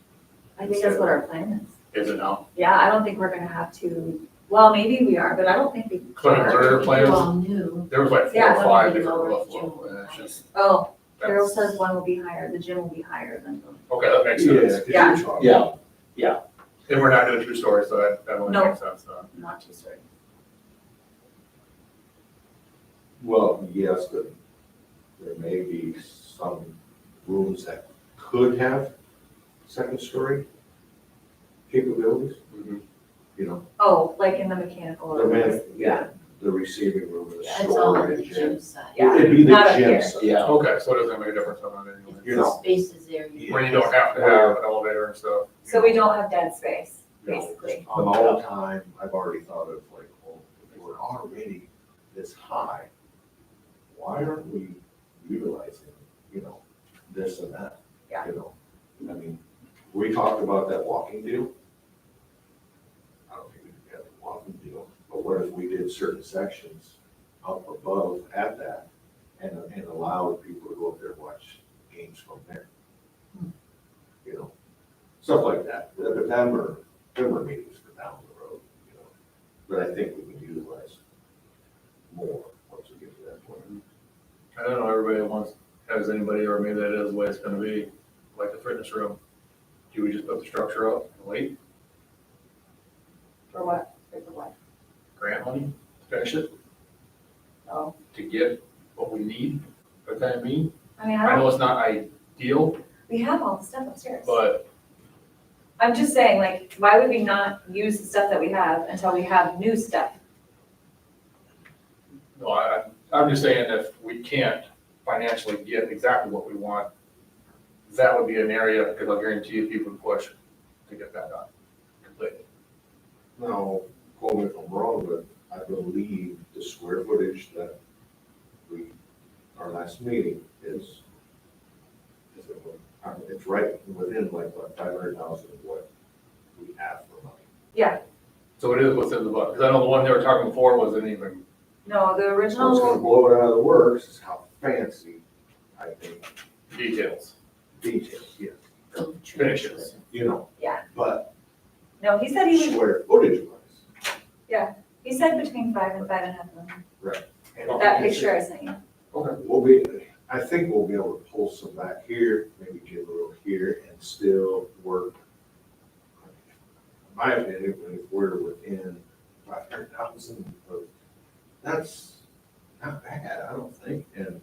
I think that's what our plan is. Is it now? Yeah, I don't think we're gonna have to, well, maybe we are, but I don't think we Clinic are. Order You plans, all knew. there was like 4 Yeah. or 5 One different lower, roof gym levels, will and be it's just, Oh, Carol that's, says one will be higher, the gym will be higher than the. okay, that makes sense. 'cause Yeah. you're talking- Yeah. And we're not doing 2 stories, so that only No. makes sense, Not too sorry. Well, yes, but there may be some rooms that could have second story capabilities, Mhm. you know, Oh, like in the mechanical. The man- Yeah, the receiving room, the That's all on the storage. gym and- side. yeah, It'd be the not up gym here. side. Yeah. Okay, so it doesn't make a difference on that anyway. You The know. space is there. Where you don't have to have an elevator and stuff. So we don't have dead space, You know, basically. On the whole time, I've already thought of like, well, if we're already this high, why aren't we utilizing, you know, this and that? Yeah. You know, I mean, we talked about that walking deal. I don't think we could have a walking deal, but what if we did certain sections up above at that and allowed people to go up there and watch games from there? You know, stuff like that. But them are meetings for down the road, you know. But I think we can utilize more once we get to that point. I don't know, everybody wants, has anybody, or maybe that is the way it's gonna be, like the fitness room. Do we just put the structure up and wait, For what? For what? grant money, to finish it, Oh, to get what we need for the time being? I mean, I know it's not ideal, we have all the stuff upstairs. but I'm just saying, like, why would we not use the stuff that we have until we have new stuff? no, I'm just saying if we can't financially get exactly what we want, that would be an area, because I'll guarantee you people would push to get that done completely. Now, quote me if I'm wrong, but I believe the square footage that our last meeting is it's right within like what, 500,000 of what we have for money. Yeah, So it is within the budget, because I know the one they were talking before wasn't even no, the What's gonna original, blow it out of the works is how fancy, I think, details. details, yes, So Finishes. you know. Yeah. But no, he said he would, square footage wise, he said between 5 and 5.5 million. and That picture I sent you. we'll be, I think we'll be able to pull some back here, maybe get a little here and still work. In my opinion, if we're within 500,000, that's not bad, I don't think, and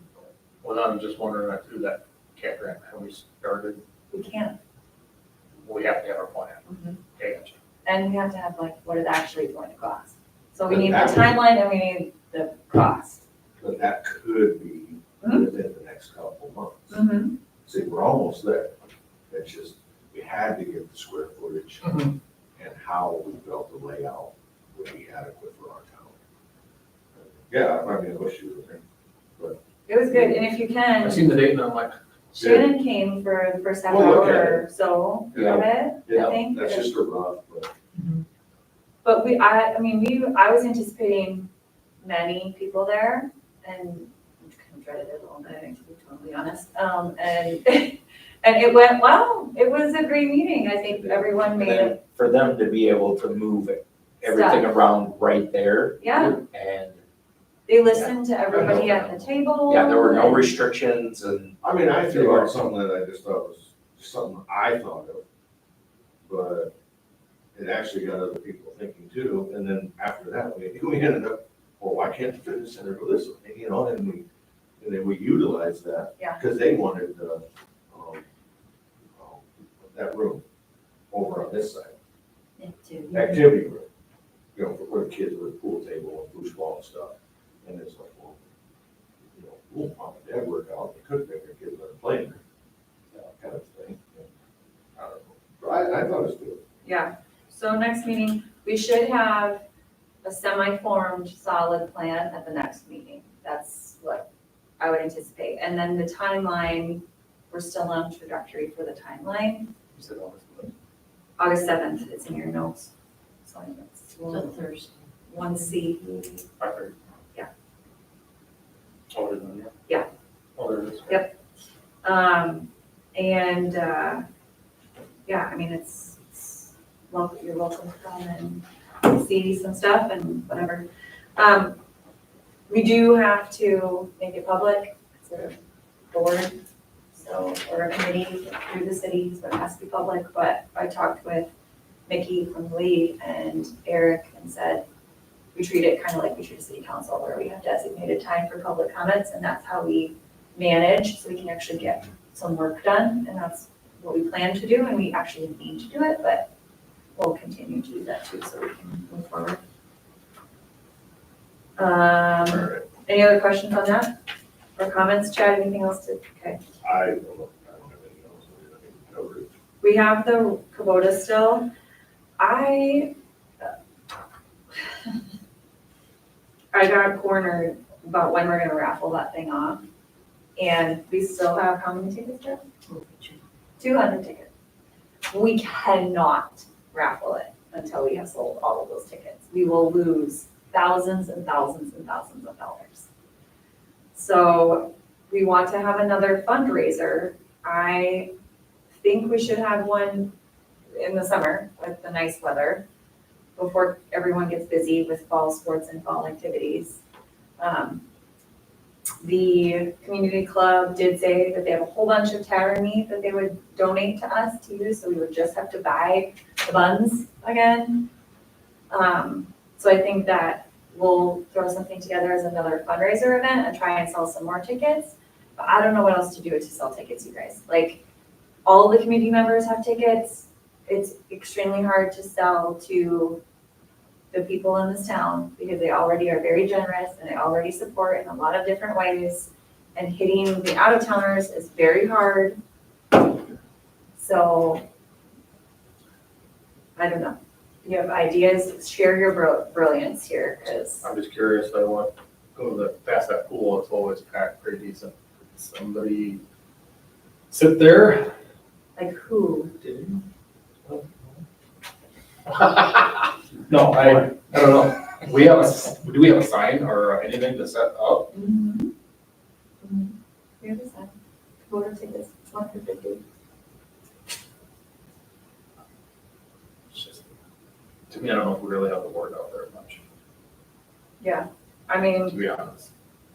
Well, I'm just wondering if through that cat grant, how we started, We can't. we have to have our plan. Mhm. Okay, gotcha. And we have to have like what it actually is going to cost. So we But need the that would- timeline and we need the cost. but that could be Mhm. within the next couple months. Mm-hmm. See, we're almost there. It's just, we had to get the square footage Mhm. and how we felt the layout would be adequate for our town. Yeah, I mean, I wish you were there. It was good, and if you I can, seen the date and I'm like, Shannon came for the first half We'll look hour at or so, Yeah. of it, I Yeah, think. that's just a rough, but But I was anticipating many people there and kind of dreaded it a little bit, to be totally honest. And it went well. It was a great meeting. I think everyone And made then it. for them to be able to move everything around right there. Yeah, And, they listened to everybody at the table. yeah, there were no restrictions and, I mean, I feel like something that I just thought was something I thought of, but it actually got other people thinking too, and then after that, we ended up, well, why can't the fitness center go this way, you know, and then we utilized that. Yeah. Because they wanted, that room over on this side, activity room, you know, where the kids were, pool table and foosball and stuff, and it's like, well, you know, mom and dad work out, they could make their kids let them play in there, kind of thing. And I don't know, but I thought it was good. Yeah, so next meeting, we should have a semi-formed, solid plan at the next meeting. That's what I would anticipate. And then the timeline, we're still on trajectory for the timeline. You said August what? August 7th, it's in your notes. So it's So Thursday. 1C. I heard. Yeah. Oh, there's one, yeah? Yeah. Oh, there it is. Yep. Yeah, I mean, well, you're welcome to come and see some stuff and whatever. We do have to make it public. It's a board, so, or a committee through the city, so it has to be public. But I talked with Mickey from the league and Eric and said, we treat it kind of like we treat a city council, where we have designated time for public comments, and that's how we manage, so we can actually get some work done, and that's what we plan to do, and we actually need to do it, but we'll continue to do that too, so we can move forward. Any other questions on that? Or comments, Chad, anything else to, okay. I don't have anything else, I think we covered it. We have the Kubota still. I got cornered about when we're gonna raffle that thing off. And we still have how many tickets, Jeff? 200 tickets. We cannot raffle it until we have sold all of those tickets. We will lose thousands and thousands and thousands of dollars. So we want to have another fundraiser. I think we should have one in the summer with the nice weather before everyone gets busy with fall sports and fall activities. The community club did say that they have a whole bunch of tavern meat that they would donate to us to use, so we would just have to buy the buns again. So I think that we'll throw something together as another fundraiser event and try and sell some more tickets. But I don't know what else to do to sell tickets, you guys. Like, all the community members have tickets. It's extremely hard to sell to the people in this town because they already are very generous and they already support in a lot of different ways. And hitting the out-of-towners is very hard. So, I don't know. If you have ideas, share your brilliance here, because I'm just curious, I want, past that pool, it's always packed pretty decent. Somebody sit there. like who? No, I don't know. Do we have a sign or anything to set up? Mm-hmm. We have a sign. Voter tickets, $150. It's just, to me, I don't know if we really have the word out there much, Yeah, I mean, to be honest.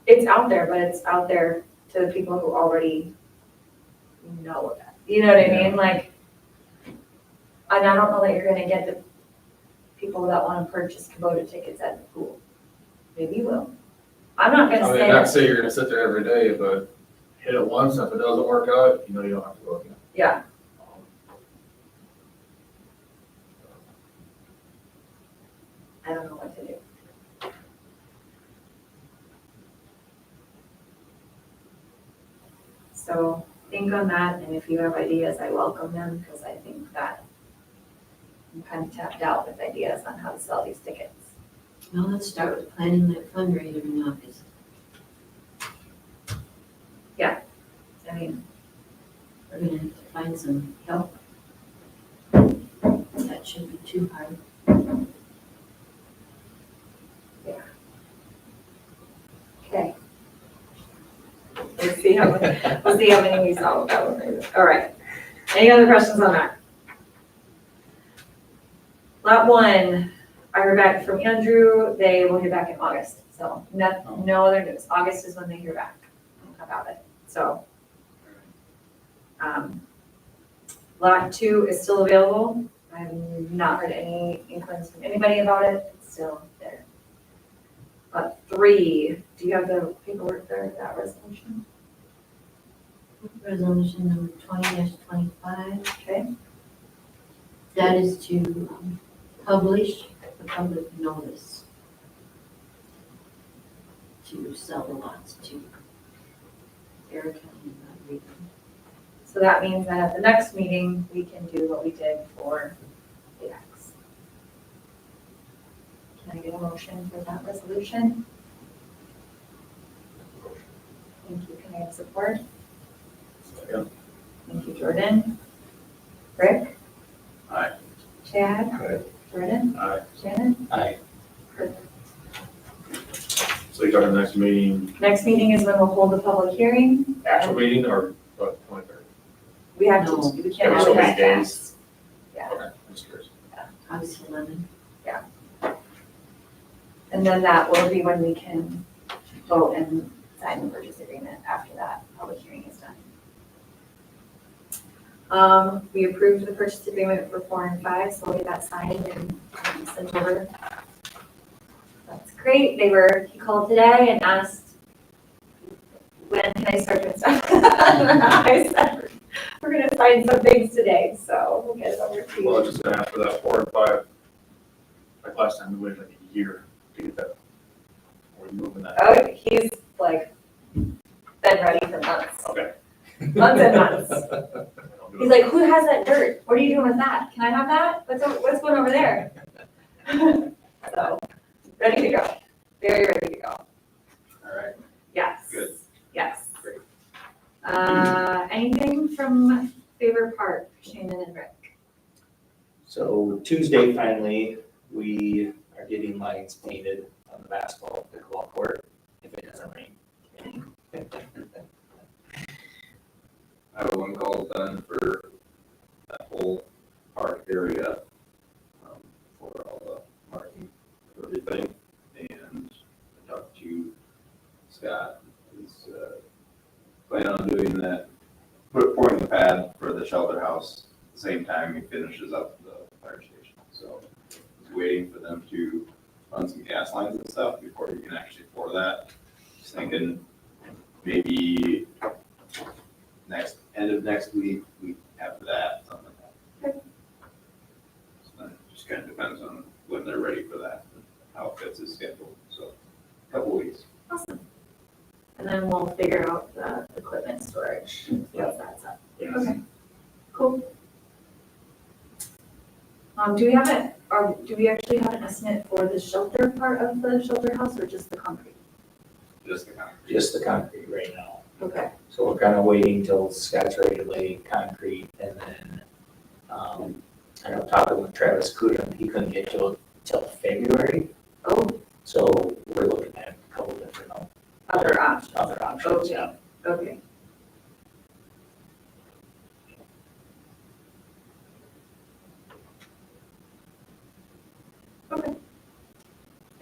it's out there, but it's out there to the people who already know that. You know what I mean? Like, and I don't know that you're gonna get the people that wanna purchase Kubota tickets at the pool. Maybe you will. I'm not gonna I mean, say not that, say you're gonna sit there every day, but hit it once, if it doesn't work out, you know you don't have to go again. yeah. I don't know what to do. So think on that, and if you have ideas, I welcome them, because I think that I'm kind of tapped out with ideas on how to sell these tickets. Well, let's start with planning that fundraiser in August. I mean, We're gonna have to find some help. That shouldn't be too hard. see how many we saw with that one. All right. Any other questions on that? Lot one, I heard back from Andrew, they will hear back in August, so no other news. August is when they hear back about it, so. Lot two is still available. I've not heard any inquiries from anybody about it. It's still there. Lot three, do you have the paperwork there, that resolution? Resolution number 20-25. Okay. That is to publish the public notice to sell the lots to Eric County Rodriguez. So that means that at the next meeting, we can do what we did for the X. Can I get a motion for that resolution? Thank you. Can I have support? Yeah. Thank you, Jordan. Rick? Aye. Chad? Aye. Jordan? Aye. Shannon? Aye. Perfect. So you got our next meeting, Next meeting is when we'll hold the public hearing. actual meeting or 23rd? We have to, No. we can't Every do so it many that days. fast. Yeah. Okay, I'm just curious. August 11. And then that will be when we can vote and sign the purchase agreement after that public hearing is done. We approved the purchase agreement for 4 and 5, so we'll get that signed and sent over. That's great. He called today and asked, when can I start doing stuff? I said, we're gonna sign some things today, so we'll get it over to you. Well, I was just gonna ask for that 4 and 5. Like last time, we waited like a year to get that. We're moving that. Oh, he's like, been ready for months, Okay. months and months. I'll do He's it. like, who has that dirt? What are you doing with that? Can I have that? What's going over there? So, ready to go, very ready to go. All right. Yes. Good. Yes. Great. Anything from favorite park, Shannon and Rick? So Tuesday, finally, we are getting lights painted on the basketball pickleball court, if it doesn't rain. I have one call done for that whole park area, for all the marking for everything. And I talked to Scott, he's, planning on doing that, pouring the pad for the shelter house at the same time he finishes up the fire station. So he's waiting for them to run some gas lines and stuff before he can actually pour that. Just thinking maybe end of next week, week after that, something like that. So it just kind of depends on when they're ready for that, and how it fits his schedule, so, a couple weeks. Awesome. And then we'll figure out the equipment storage, once that's up. Okay, cool. Do we actually have an estimate for the shelter part of the shelter house or just the concrete? Just the concrete. Just the concrete right now. Okay, So we're kind of waiting till Scott's ready to lay concrete, and then, I know talking with Travis Kudum, he couldn't get till February, oh, so we're looking at a couple different other options, other options, yeah. okay. Okay.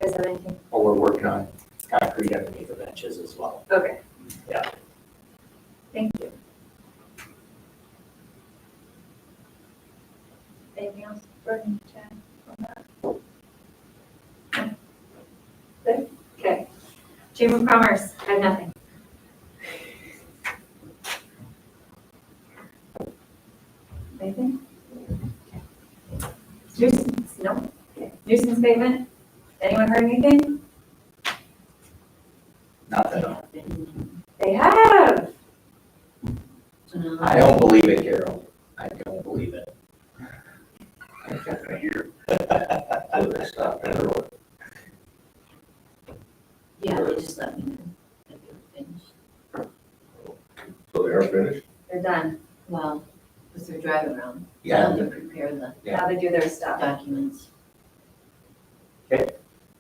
Is that anything? Or we're working on concrete underneath the benches as well. Okay. Yeah. Thank you. Anything else, Jordan, Chad, on that? Good, okay. Chamber of Commerce, I have nothing. Anything? Nuisance, no? Okay. Nuisance abatement, anyone heard anything? Nothing. They have. I don't believe it, Carol. I don't believe it. I hear. Yeah, they just let me know that they were finished. So they are finished? They're done. Well, because they're driving around. Yeah. Now they prepare the Yeah. Now they do their stuff. documents.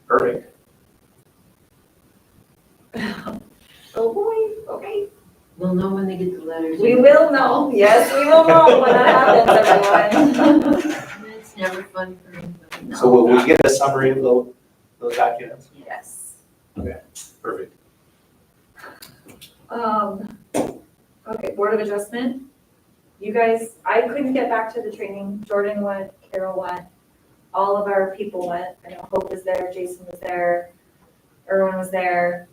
Perfect. Oh boy, okay. We'll know when they get the letters. We will know, yes, we will know when that happens, everyone. It's never fun for anybody. No. So will we get a summary of those documents? Yes. Perfect. Okay, Board of Adjustment. You guys, I couldn't get back to the training. Jordan went, Carol went, all of our people went. I know Hope was there, Jason was there, Erwin was there,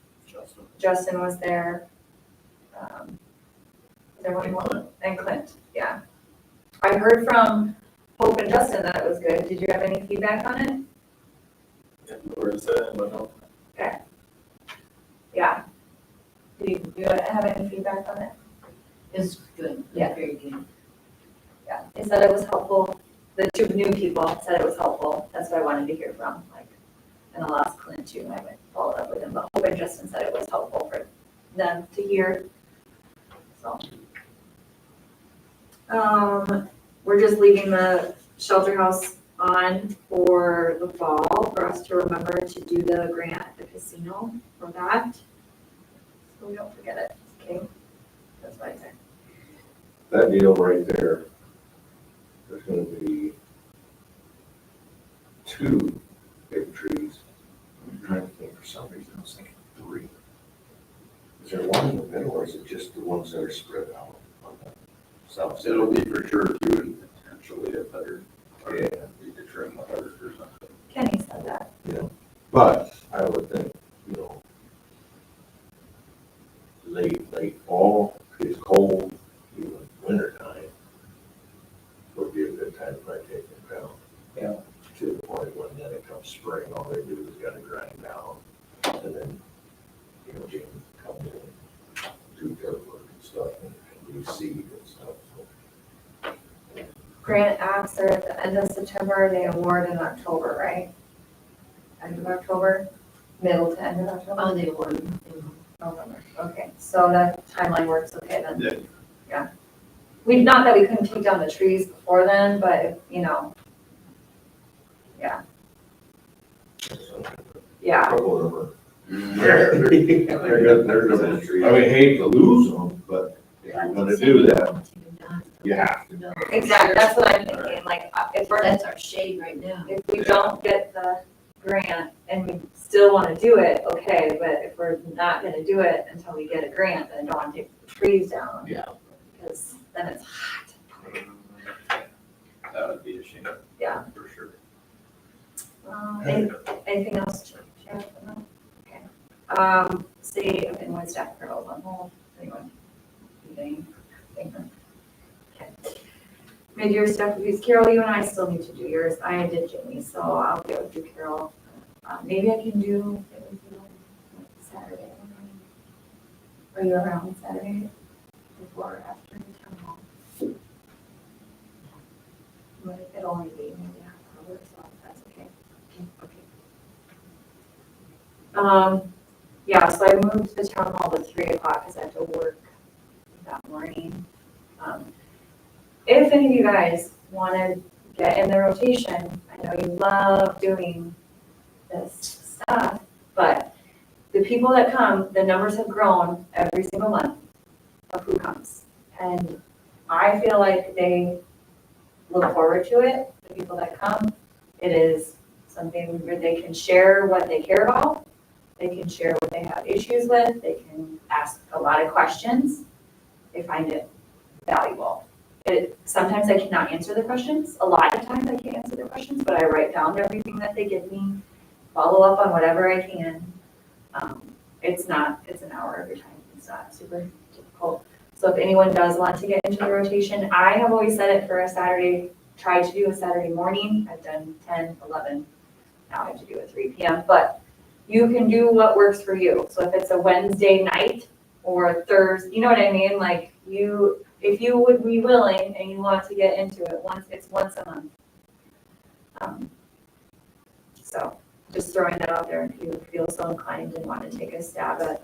Justin was there. There one more, and Clint, yeah. I heard from Hope and Justin that it was good. Did you have any feedback on it? Where is that? But no. Yeah. Do you have any feedback on it? It's good, Yeah. very good. Yeah, they said it was helpful. The two new people said it was helpful. That's what I wanted to hear from, like, and I lost Clint too, and I went followed up with him, but Hope and Justin said it was helpful for them to hear. So. We're just leaving the shelter house on for the fall, for us to remember to do the grant at the casino for that. So we don't forget it, okay? That's what I said. That deal right there, there's gonna be 2 big trees. I'm trying to think, for some reason, I was thinking 3. Is there one in the middle, or is it just the ones that are spread out on the south side? It'll be for sure 2 and potentially a better, Yeah. need to trim the others or something. Kenny said that. But I would think, late fall, it's cold, even winter time, would be a good time to probably take them down. Yeah. To the point when then it comes spring, all they do is gotta grind down, and then, Jim comes in, do dirt work and stuff, and reseed and stuff, so. Grant acts are at the end of September, they award in October, right? End of October, middle to end of October? Oh, they were. November, okay, so that timeline works okay then? Yeah. Not that we couldn't take down the trees before then, but, yeah, Couple of them are Mm-hmm. rare, they're good, they're good. I mean, hate to lose them, but if you're gonna do that, you have to. No. exactly, that's what I'm thinking, like, That's our shade right now. if we don't get the grant and we still wanna do it, okay, but if we're not gonna do it until we get a grant, then don't wanna take the trees down. Yeah. Because then it's hot. That would be a shame. Yeah. For sure. Anything else, Jeff? No? Okay. Say, okay, my staff girls on hold, anyone? Anything? Okay. Mid-year staff reviews, Carol, you and I still need to do yours, I did Jimmy's, so I'll get with you, Carol. Maybe I can do it with you on Saturday. Are you around Saturday? Before or after the town hall? But it'll only be maybe half an hour, so that's okay. Yeah, so I moved the town hall to 3 o'clock because I had to work that morning. If any of you guys want to get in the rotation, I know you love doing this stuff, but the people that come, the numbers have grown every single month of who comes. And I feel like they look forward to it, the people that come. It is something where they can share what they care about. They can share what they have issues with. They can ask a lot of questions. They find it valuable. Sometimes I cannot answer the questions. A lot of times I can't answer the questions, but I write down everything that they give me, follow up on whatever I can. It's an hour every time. It's not super difficult. So if anyone does want to get into the rotation, I have always said it for a Saturday, try to do a Saturday morning. I've done 10, 11. Now I have to do a 3 p.m. But you can do what works for you. So if it's a Wednesday night or a Thursday, you know what I mean? Like if you would be willing and you want to get into it, it's once a month. So just throwing that out there if you feel so inclined and want to take a stab at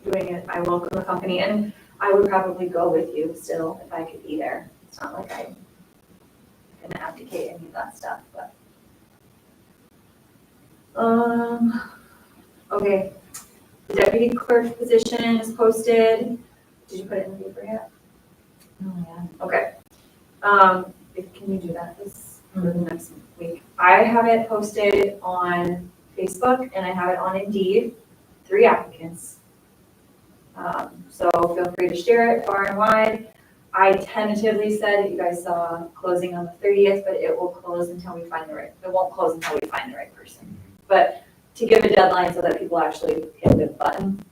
doing it. I welcome the company, and I would probably go with you still if I could be there. It's not like I'm gonna abdicate any of that stuff, but. Okay, The deputy clerk position is posted. Did you put it in the paper yet? Oh, yeah. Okay. Can you do that this, for the next week? I have it posted on Facebook and I have it on Indeed, 3 applicants. So feel free to share it far and wide. I tentatively said, you guys saw closing on the 30th, but it will close until we find it won't close until we find the right person. But to give a deadline so that people actually hit the button,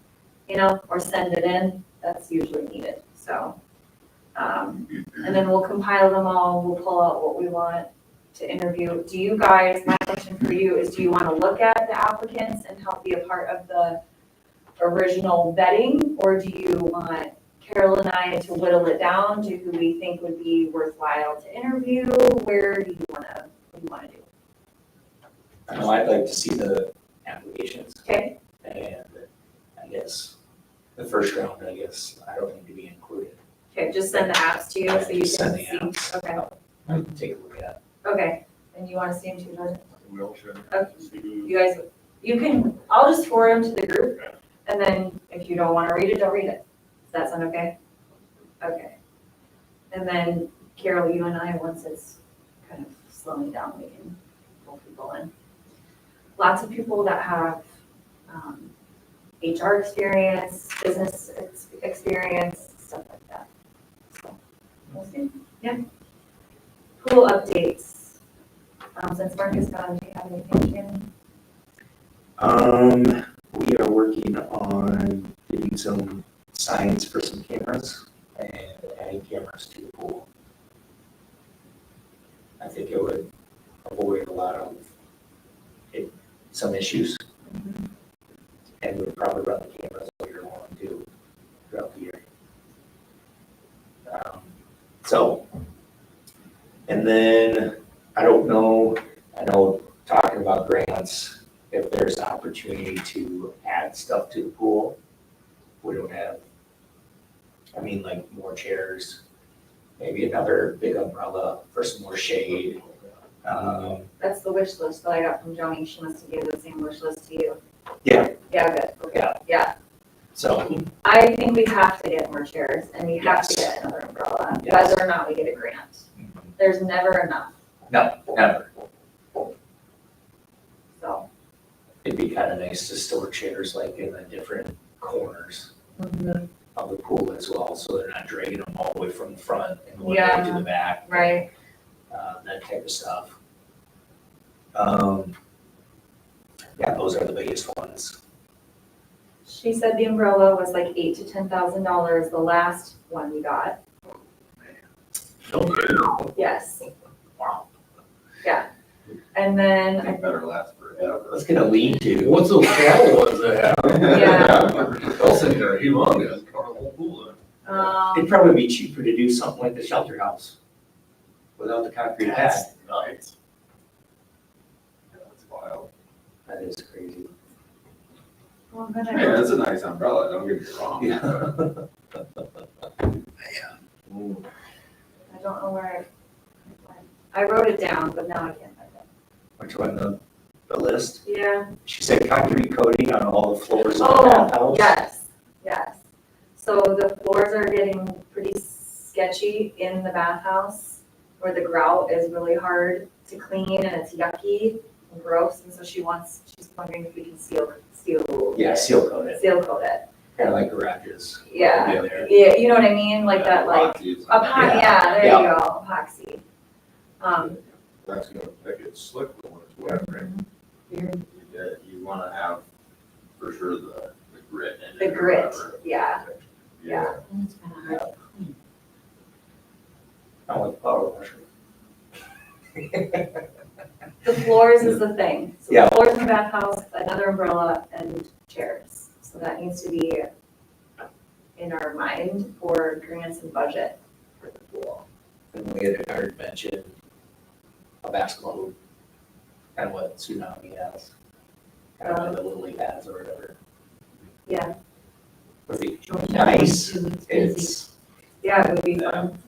or send it in, that's usually needed, so. And then we'll compile them all, we'll pull out what we want to interview. Do you guys, my question for you is, do you want to look at the applicants and help be a part of the original vetting? Or do you want Carol and I to whittle it down to who we think would be worthwhile to interview? Where do you want to, what do you want to do? I know, I'd like to see the applications, Okay, and I guess the first round, I don't need to be included. okay, just send the apps to you so you can Just send the see. apps. Okay, I can take a look at. okay. And you want to see them too, Jordan? We all should. Okay. You guys, I'll just forward them to the group, and then if you don't want to read it, don't read it. Does that sound okay? Okay. And then Carol, you and I, once it's kind of slowing down, we can pull people in. Lots of people that have HR experience, business experience, stuff like that. So, we'll see. Yeah. Pool updates. Since Mark is gone, do you have anything, Shannon? We are working on getting some signs for some cameras and adding cameras to the pool. I think it would avoid a lot of some issues. And we would probably run the cameras later on too, throughout the year. And then, I don't know, I know talking about grants, if there's an opportunity to add stuff to the pool, we don't have, like more chairs, maybe another big umbrella for some more shade. That's the wish list that I got from Joni. She must have given the same wish list to you. Yeah. Yeah, good. Okay. Yeah. So, I think we have to get more chairs and we have to Yes. get another umbrella, Yes. whether or not we get a grant. There's never enough, no, never. so. It'd be kind of nice to store chairs like in the different corners of the pool as well, so they're not dragging them all the way from the front and going back to the back. Right. That type of stuff. Yeah, those are the biggest ones. She said the umbrella was like $8,000 to $10,000, the last one we got. Okay. Yes, Wow. and I then, think better last forever. Let's get a lean-to. What's those cattle ones they have? Yeah. Those things are humongous, cover the whole pool then. It'd probably be cheaper to do something like the shelter house without the concrete pad. That's nice. That's wild. That is crazy. well, then Hey, that's a nice umbrella, don't get me wrong. I don't know where I wrote it down, but now I can't find it. Which one, the list? Yeah. She said concrete coating on all the floors of the Oh, bathhouse. yes. So the floors are getting pretty sketchy in the bathhouse where the grout is really hard to clean and it's yucky and gross. And so she's wondering if we can seal Yeah, seal coat it, seal coat it. kind of like garages. Yeah. There. Yeah, you know what I mean? Like that, like, yeah, there you go, epoxy. That's gonna make it slick when it's wet, right? You wanna have, for sure, the grit in it. The or grit, whatever. yeah. Yeah. It's kind of hard. I want power washer. The floors is the thing. So Yeah. the floors in the bathhouse, another umbrella and chairs. So that needs to be in our mind for grants and budget for the pool. And we had a guard mention a basketball hoop, kind of what Tsunami has, kind of like the Little League has or whatever. Yeah. Would be Georgia nice. too, busy. It's Yeah, it would be fun.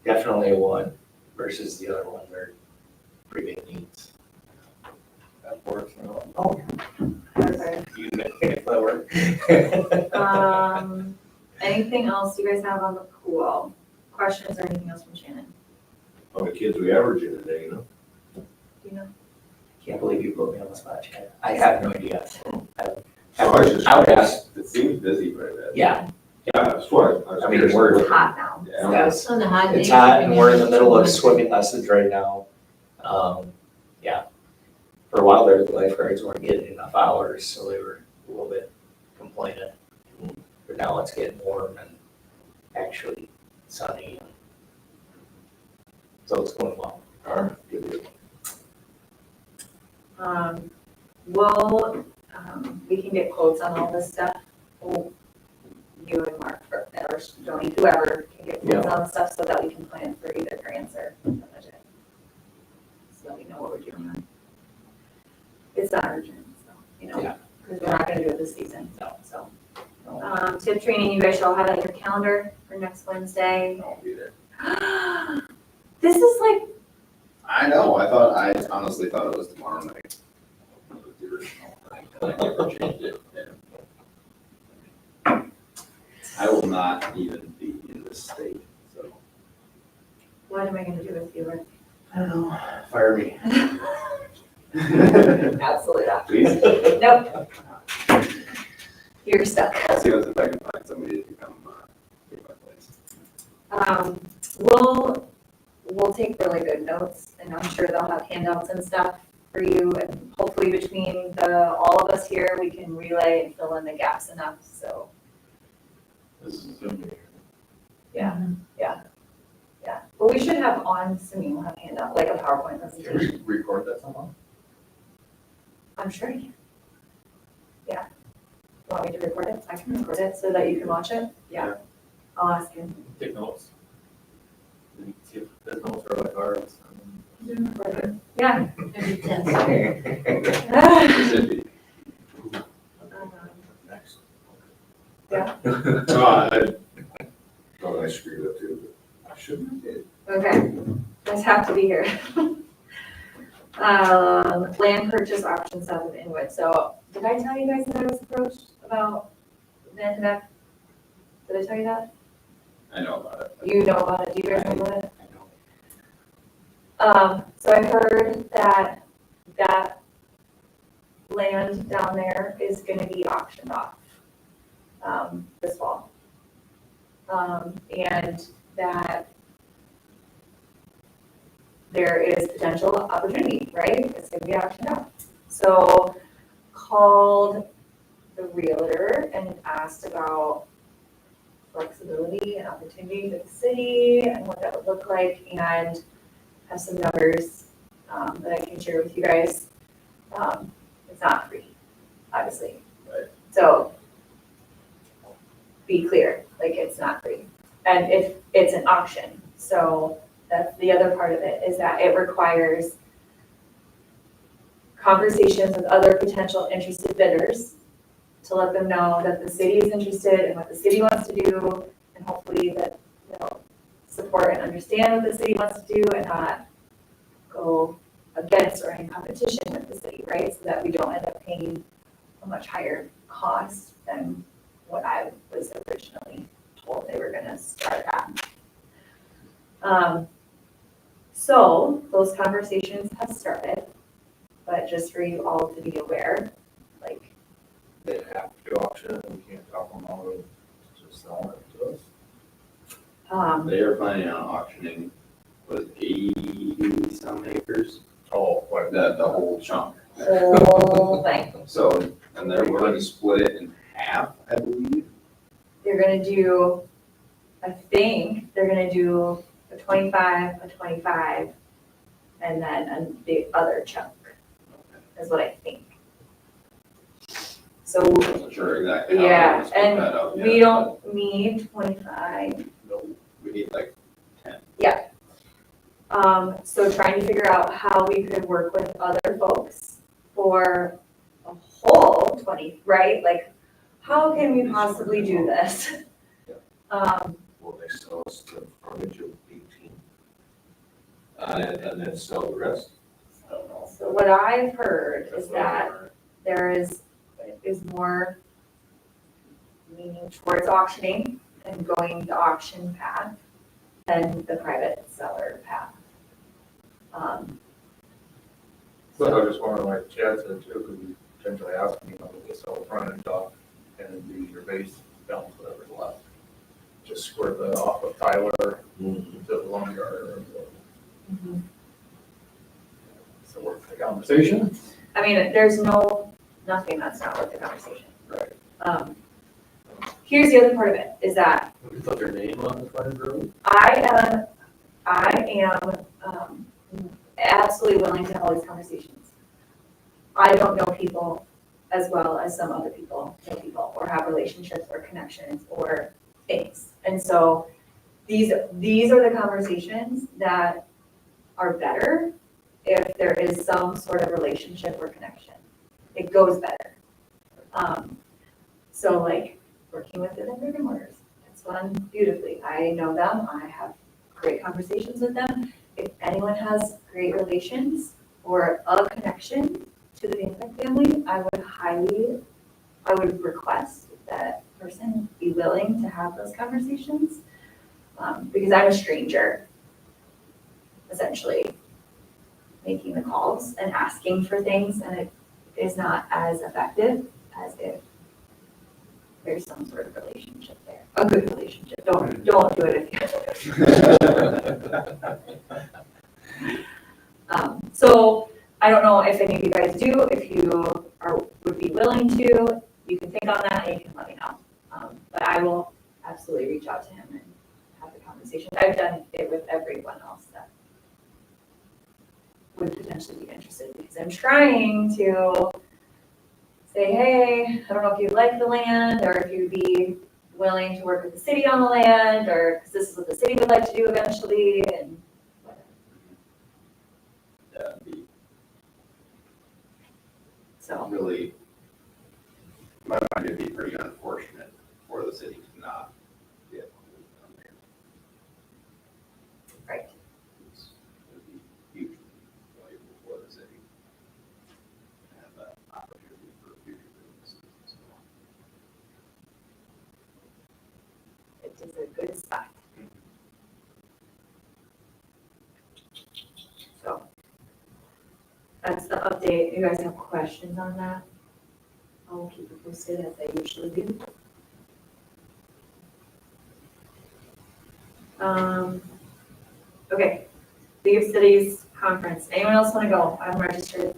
definitely a one versus the other one, they're pretty big needs. That works, you know. Oh, Okay. you can make that work. Anything else you guys have on the pool? Questions or anything else from Shannon? How many kids we average in a day, you know? Do you know? Can't believe you put me on the spot, Chad. I have no idea. I would ask, It seems busy quite a bit. yeah, Yeah, that's what I was I mean, curious. we're- It's hot now. Yeah. yes. On the hot days. It's hot you and can we're in the use middle of it. swimming lessons right now. Yeah. For a while there, the lifeguards weren't getting enough hours, so they were a little bit complaining. But now it's getting warm and actually sunny. So it's going well. All right, good deal. We can get quotes on all this stuff. Well, you and Mark, or Joni, whoever can get quotes on the stuff so that we can plan for either grants or the budget. So that we know what we're doing on. It's not urgent, so, Yeah. because we're not gonna do it this season, so. Tip training, you guys shall have it in your calendar for next Wednesday. I won't be there. This is like, I know, I honestly thought it was tomorrow night. It was the original. I never changed it. Yeah. I will not even be in this state, so. what am I gonna do with you, Rick? I don't know, fire me. Absolutely not. Please. Nope. You're stuck. I'll see if I can find somebody to come, take my place. We'll take really good notes, and I'm sure they'll have handouts and stuff for you, and hopefully between all of us here, we can relay and fill in the gaps enough, so, This is gonna be. yeah. But we should have on, assuming we'll have handout, like a PowerPoint Can presentation. we record that somehow? I'm sure you can. Yeah. Want me to record it? I can record it so that you can watch it? Yeah. I'll ask him. Take notes. Then you can see if there's notes or like ours. Yeah. Every test. It should be. Next. Oh, I screwed up too, but I shouldn't have did. Okay, guys have to be here. Land purchase option south of Inwood. So did I tell you guys that I was approached about Nanticoke? Did I tell you that? I know about it. You know about it? Do you guys know about it? So I heard that land down there is gonna be auctioned off, this fall. And that there is potential opportunity, right? It's gonna be auctioned off. So called the realtor and asked about flexibility and opportunity for the city and what that would look like, and have some numbers that I can share with you guys. It's not free, obviously. Right. So be clear, like it's not free. And if it's an auction, so that's the other part of it, is that it requires conversations with other potential interested bidders to let them know that the city is interested in what the city wants to do, and hopefully that they'll support and understand what the city wants to do and not go against or in competition with the city, right? So that we don't end up paying a much higher cost than what I was originally told they were gonna start at. So those conversations have started, but just for you all to be aware, like, They have to auction it, we can't talk them out of just selling it to us. They are planning on auctioning, what, 80 some acres? Oh, what? The whole chunk. whole thing. So, and they're willing to split it in half, I believe. They're gonna do, I think, they're gonna do a 25, and then the other chunk, is what I think. So, Wasn't sure exactly how yeah, they're gonna split that up and we yet, don't need 25. but we need like 10. So trying to figure out how we could work with other folks for a whole 20, right? Like, how can we possibly do this? Will they sell us the frontage of 18? And then sell the rest? I don't know. So what I've heard is that there is more leaning towards auctioning and going the auction path than the private seller path. But I just wondering, like Chad said too, could we potentially ask him, to sell the front end off and do your base balance, whatever's left? Just square that off of Tyler to the lumberyard or so worth the conversation. I mean, there's nothing that's not worth the conversation. Right. Here's the other part of it, is that We put their name on the front end road. I am absolutely willing to have all these conversations. I don't know people as well as some other people know people, or have relationships or connections or things. And so these are the conversations that are better if there is some sort of relationship or connection. It goes better. So like working with the brick and mortars, it's gone beautifully. I know them. I have great conversations with them. If anyone has great relations or a connection to the Van family, I would request that person be willing to have those conversations, because I'm a stranger, essentially, making the calls and asking for things, and it is not as effective as if there's some sort of relationship there, a good relationship. Don't do it if you. So I don't know if any of you guys do. If you would be willing to, you can think on that and you can let me know. But I will absolutely reach out to him and have the conversation. I've done it with everyone else that would potentially be interested, because I'm trying to say, hey, I don't know if you like the land, or if you'd be willing to work with the city on the land, or because this is what the city would like to do eventually, and whatever. That'd be So, really, in my mind, it'd be pretty unfortunate for the city to not get on there. right. It'd be hugely valuable for the city to have that opportunity for future businesses and so on. It is a good spot. So, that's the update. You guys have questions on that? I'll keep it posted as I usually do. Okay, League of Cities Conference. Anyone else want to go? I'm registered.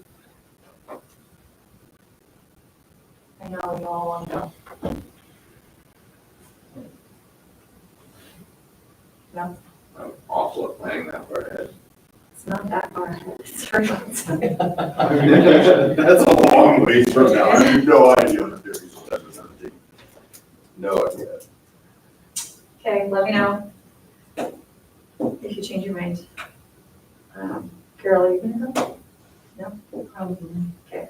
I know you all want to go. No, I'm awful at planning that far ahead. it's not that far ahead. It's right outside. That's a long ways from now. I have no idea what I'm doing. No idea. Okay, let me know if you change your mind. Carol, are you gonna go? No? Probably. Okay.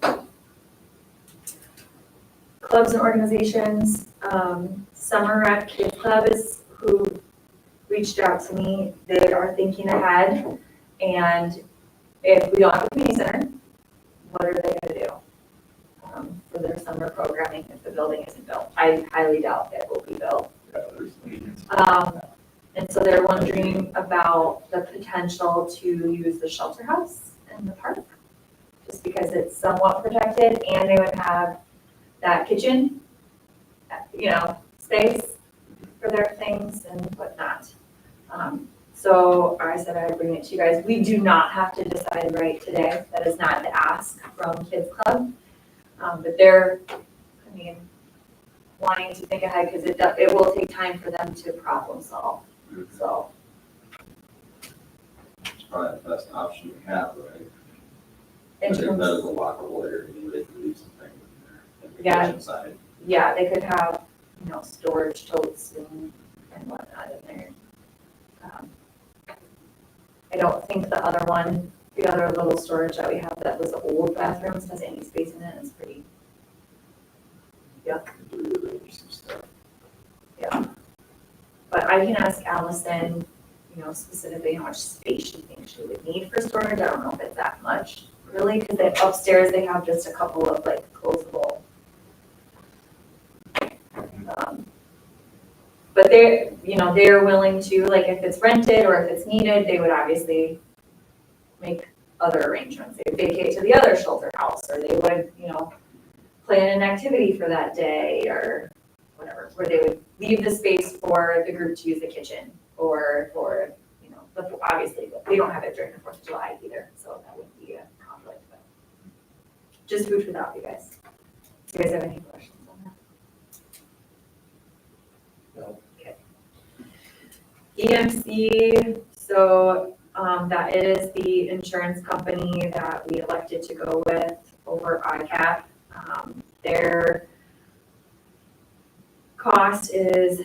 Clubs and organizations, Summer Rec Kids Club is who reached out to me. They are thinking ahead, and if we don't have a community center, what are they gonna do for their summer programming if the building isn't built? I highly doubt it will be built. And so they're wondering about the potential to use the shelter house in the park, just because it's somewhat protected, and they would have that kitchen, space for their things and whatnot. So I said I would bring it to you guys. We do not have to decide right today. That is not the ask from Kids Club. But they're, wanting to think ahead, because it will take time for them to problem solve. So. It's probably the best option we have, right? In I think terms- that is a lockable area, they could leave some things in there, in the Yeah. kitchen side. Yeah, they could have, storage totes and whatnot in there. I don't think the other little storage that we have that was old bathrooms has any space in it. It's pretty, Some stuff. yeah. But I can ask Allison, specifically how much space she thinks she would need for storage. I don't know if it's that much, really, because upstairs they have just a couple of closable But they're, they're willing to, like, if it's rented or if it's needed, they would obviously make other arrangements. They would vacate to the other shelter house, or they would, plan an activity for that day or whatever, where they would leave the space for the group to use the kitchen or for, obviously, we don't have it during the 4th of July either, so that wouldn't be a conflict, but just food for thought, you guys. Do you guys have any questions on that? No. Okay. EMC, so that is the insurance company that we elected to go with over ICAP. Their cost is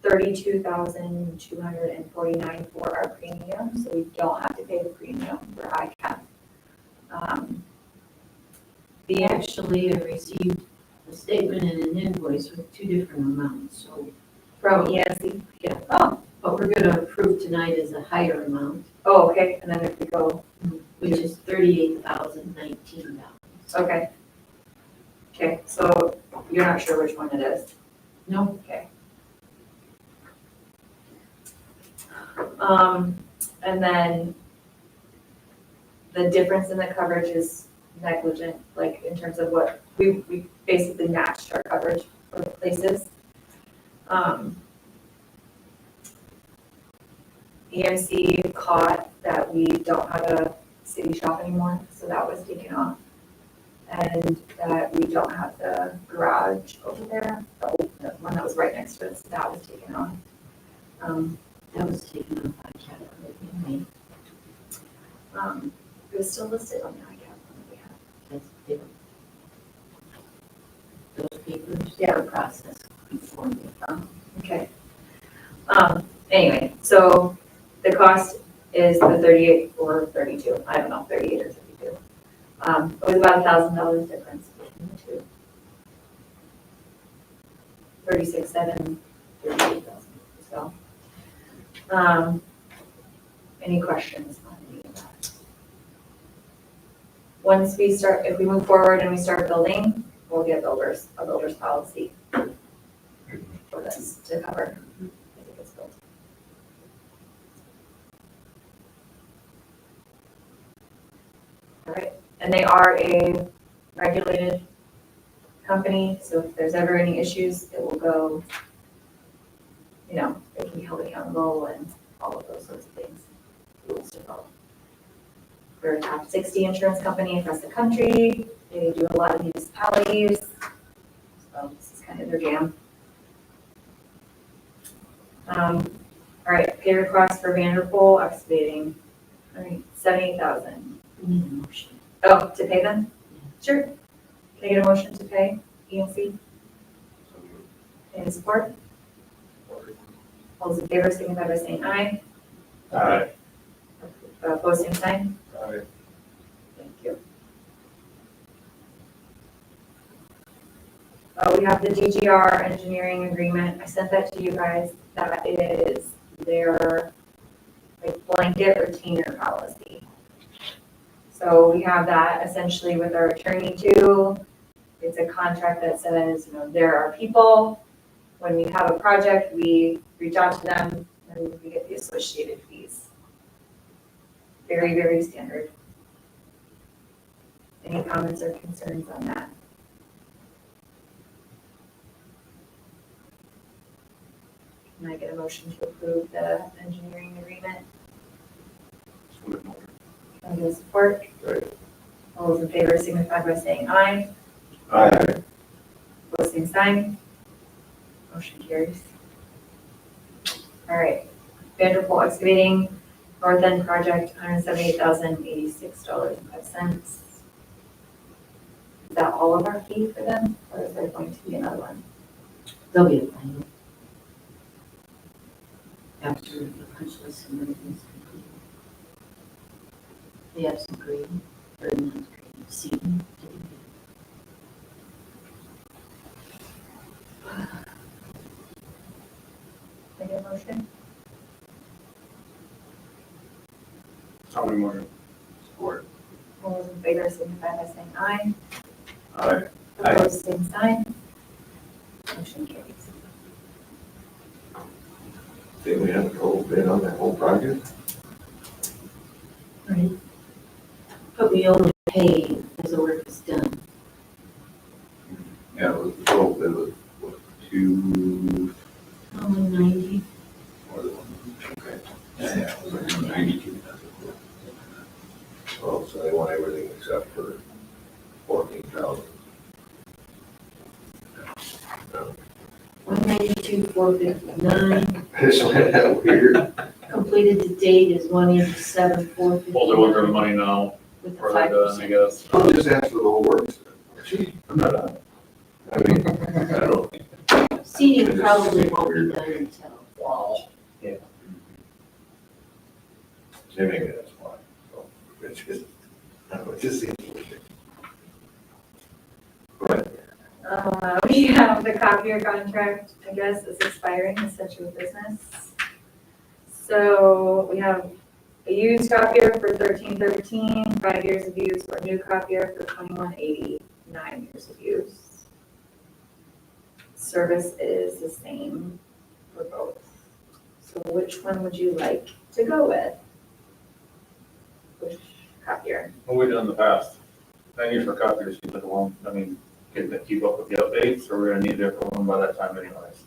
$32,249 for our premium, so we don't have to pay the premium for ICAP. We actually have received a statement and an invoice with two different amounts, so. From EMC? Yeah. Oh, What we're gonna approve tonight is a higher amount, oh, okay, and then if we go, which is $38,019. okay. Okay, so you're not sure which one it is? No, Okay. And then the difference in the coverage is negligent, like in terms of what, we basically matched our coverage for the places. EMC caught that we don't have a city shop anymore, so that was taken off. And that we don't have the garage over there, the one that was right next to us, that was taken off. that was taken off by category, right? It was still listed on the ICAP one that we had. That's different. Those papers Yeah. are processed before they come. Okay. Anyway, so the cost is the 38 or 32, I don't know, 38 or 32. It was about $1,000 difference between the two. 36,700, 38,000, so. Any questions on any of that? Once we start, if we move forward and we start building, we'll get a builder's policy for this to cover if it gets built. All right, and they are a regulated company, so if there's ever any issues, it will go, they can be held accountable and all of those sorts of things. Rules to follow. We're a top 60 insurance company across the country. They do a lot of municipalities, so this is kind of their jam. All right, pay request for Vanderpool excavating, all right, $78,000. We need a motion. Oh, to pay them? Sure. Can I get a motion to pay EMC? Any support? All those in favor, signify by saying aye. Aye. Opposed, same sign? Aye. Thank you. We have the DGR engineering agreement. I sent that to you guys. That is their blanket retainer policy. So we have that essentially with our attorney too. It's a contract that says, there are people, when we have a project, we reach out to them and we get the associated fees. Very, very standard. Any comments or concerns on that? Can I get a motion to approve the engineering agreement? Can I get support? Right. All those in favor signify by saying aye. Aye. Opposed, same sign. Motion carries. All right, Vanderpool excavating, North End project, $178,086.05. Is that all of our fee for them, or is there going to be another one? There'll be a final. After the punch list and everything's complete. They have some grading, or not grading, seeding. Can I get a motion? How many more? Support. All those in favor signify by saying aye. Aye. Opposed, same sign. Motion carries. Didn't we have a total bid on that whole project? Right. But we only pay as the work is done. Yeah, it was the total bid was, what, 2, 90. or the one, okay. Yeah, it was like 92. Oh, so they want everything except for 14,000. 192,459. Isn't that weird? Completed to date is 187,459. Well, they're working on the money now, With the or they're done, I guess. I'll just ask for the whole works. Gee, I'm not done. I mean, I don't know. Seating probably won't be done until. Wow. They make it as fine. So it's just, I don't know, it just seems weird. Right. We have the copier contract, I guess, is expiring, essentially business. So we have a used copier for 1313, 5 years of use, or a new copier for 2180, 9 years of use. Service is the same for both. So which one would you like to go with? Which copier? What we done in the past? 9 years for copiers, seems like a long, I mean, can they keep up with the updates, or we're gonna need a different one by that time anyways?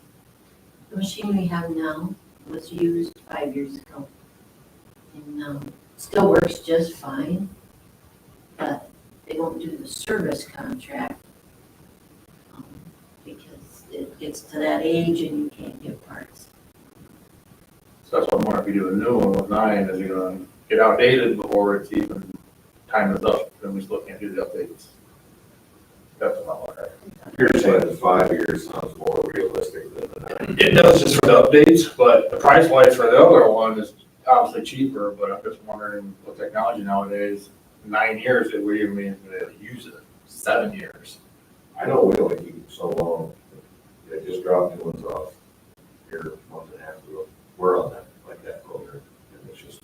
The machine we have now was used 5 years ago. And still works just fine, but they won't do the service contract because it gets to that age and you can't get parts. So that's what I'm wondering, if you do a new one with 9, is it gonna get outdated before it's even time is up, then we still can't do the updates? That's what I'm wondering. You're saying the 5 years sounds more realistic than the 9. It does just for the updates, but the price wise for the other one is obviously cheaper, but I'm just wondering with technology nowadays, 9 years, it would even mean to use it, 7 years. I know we only keep them so long. They just dropped new ones off here a month and a half ago. We're on that, like that program. And it's just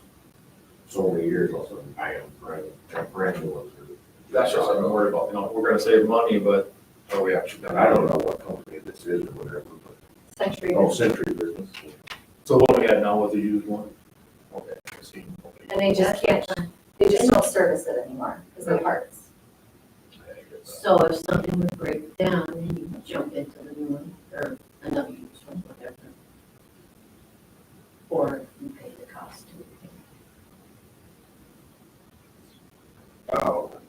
so many years, all of a sudden, bam, brand new ones. That's just what I'm worried about, you know, we're gonna save money, but are we actually And gonna? I don't know what company this is or whatever, but, Century. oh, Century Business. So what we had now was a used one? Okay, I see. And they just can't, they just don't service it anymore because they're parts. So if something would break down, then you jump into the new one or another used one, whatever. Or you pay the cost to repair. About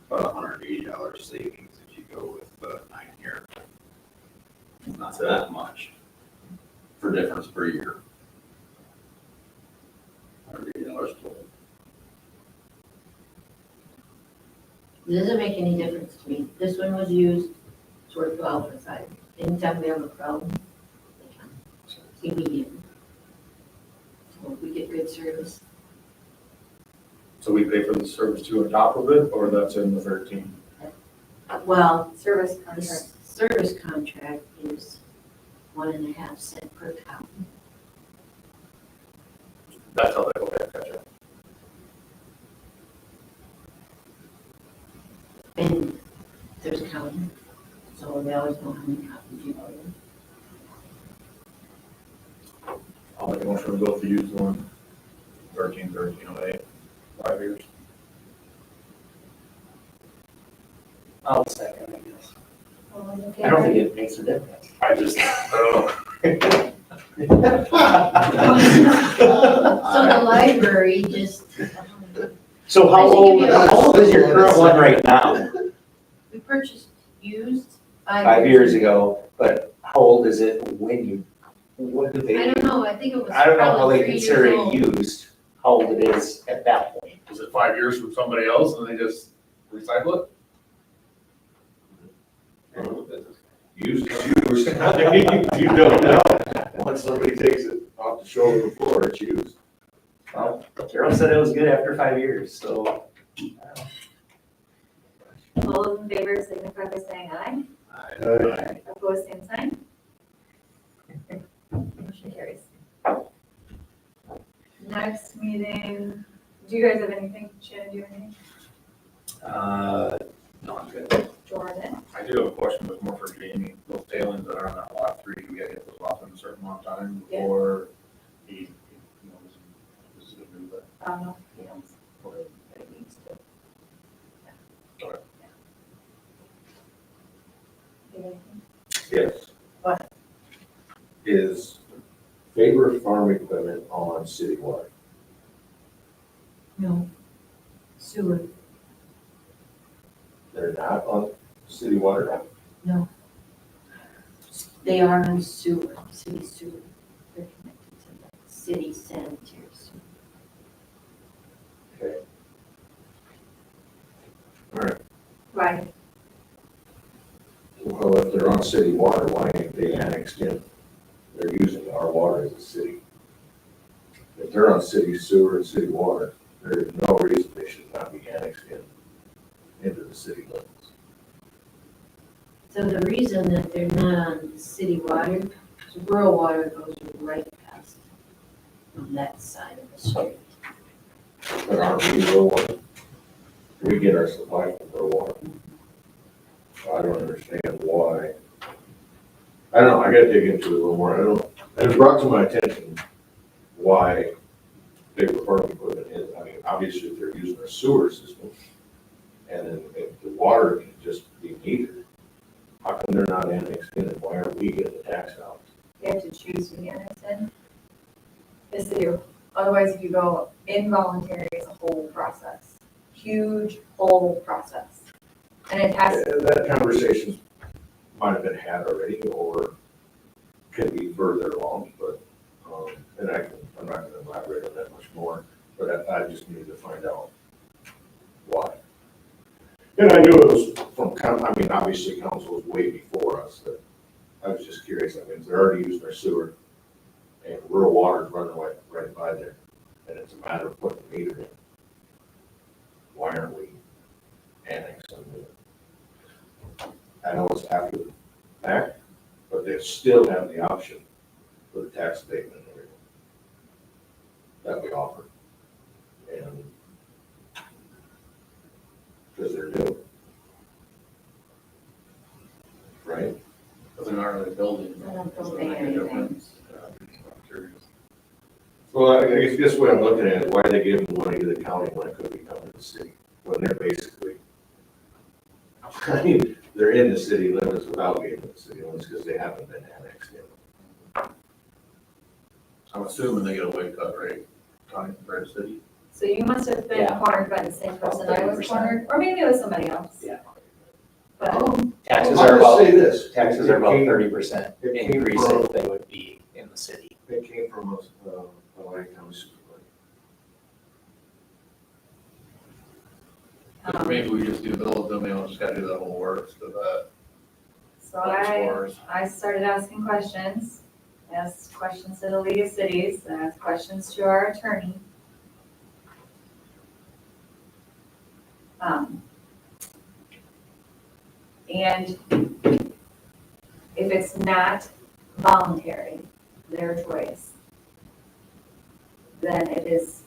$180 savings if you go with the 9 year. It's not that much for difference per year. $180 total. It doesn't make any difference to me. This one was used, it's worked well for 5 years. Anytime we have a problem, they come immediately. So we get good service. So we pay for the service too on top of it, or that's in the 13? Well, Service the contract. service contract is 1.5 cents per copy. That's how they, okay, gotcha. And there's a counter, so they always know how many copies you order. I'll make a motion to go with the used one, 1308, 5 years. I'll second, I guess. All in I don't think favor? it makes a difference. I don't know. So the library just, So how old is your current one right now? we purchased used 5 years ago, but how old is it when you, what do I they? don't know, I think it was I don't know how probably they 3 years consider it old. used, how old it is at that point. Is it 5 years from somebody else and they just recycle it? Used is used. You don't know. Once somebody takes it off the shoulder floor, it's used. Well, Carol said it was good after 5 years, so. All those in favor signify by saying aye. Opposed, same sign. Motion carries. Next meeting, do you guys have anything? Shannon, do you have anything? No, I'm good. Jordan? I do have a question, but more for Jamie. Those tailings that are on that lot 3, do we gotta get those off in a certain amount of time Yeah. before he, you know, is gonna do that. I don't know if he knows what it needs to. Okay. Yeah. Yes. What? Is favor farm equipment on city water? No. Sewer, They're not on city water? no. They are on sewer, city sewer. They're connected to the city sanitary sewer. Okay. All right. Why? Well, if they're on city water, why ain't they annexed in? They're using our water as a city. If they're on city sewer and city water, there's no reason they should not be annexed into the city limits. So the reason that they're not on city water, is rural water goes right past on that side of the street. But aren't we rural water? We get our supply from rural water. I don't understand why. I don't know, I gotta dig into it a little more. I don't, and it was brought to my attention why big farm equipment is. I mean, obviously if they're using our sewer system, and then if the water can just be metered, how come they're not annexed in, and why aren't we getting the tax dollars? You have to choose to be annexed in. Yes, they do. Otherwise, if you go involuntary, it's a whole process. Huge whole process. And it has, That conversation might have been had already, or could be further along, but, and I'm not gonna elaborate on that much more, but I just needed to find out why. And I knew it was from, I mean, obviously council was way before us, but I was just curious. I mean, they're already using their sewer, and rural water's running right by there, and it's a matter of putting the meter in. Why aren't we annexed on it? I know it's after the fact, but they still have the option for the tax abatement and everything that we offer. And because they're new. Right? But they're not really building. I don't Doesn't think make a anything. difference. I'm curious. Well, I guess this way I'm looking at it, why are they giving money to the county when it could be coming to the city? When they're basically, I mean, they're in the city limits without being in the city limits because they haven't been annexed in. I'm assuming they get a weight cut rate, county compared to city. so you must have been Yeah. cornered by the same person I was 30%. cornered, or maybe it was somebody else. Yeah. But Taxes I'll are just about, say this. taxes are about It came- 30% it came increase from- if they would be in the city. It came from a Lyon County supervisor. Maybe we just do those, then we don't just gotta do that whole works to that. so I started asking questions, asked questions to the League of Cities, and asked questions to our attorney. And if it's not voluntary, their choice, then it is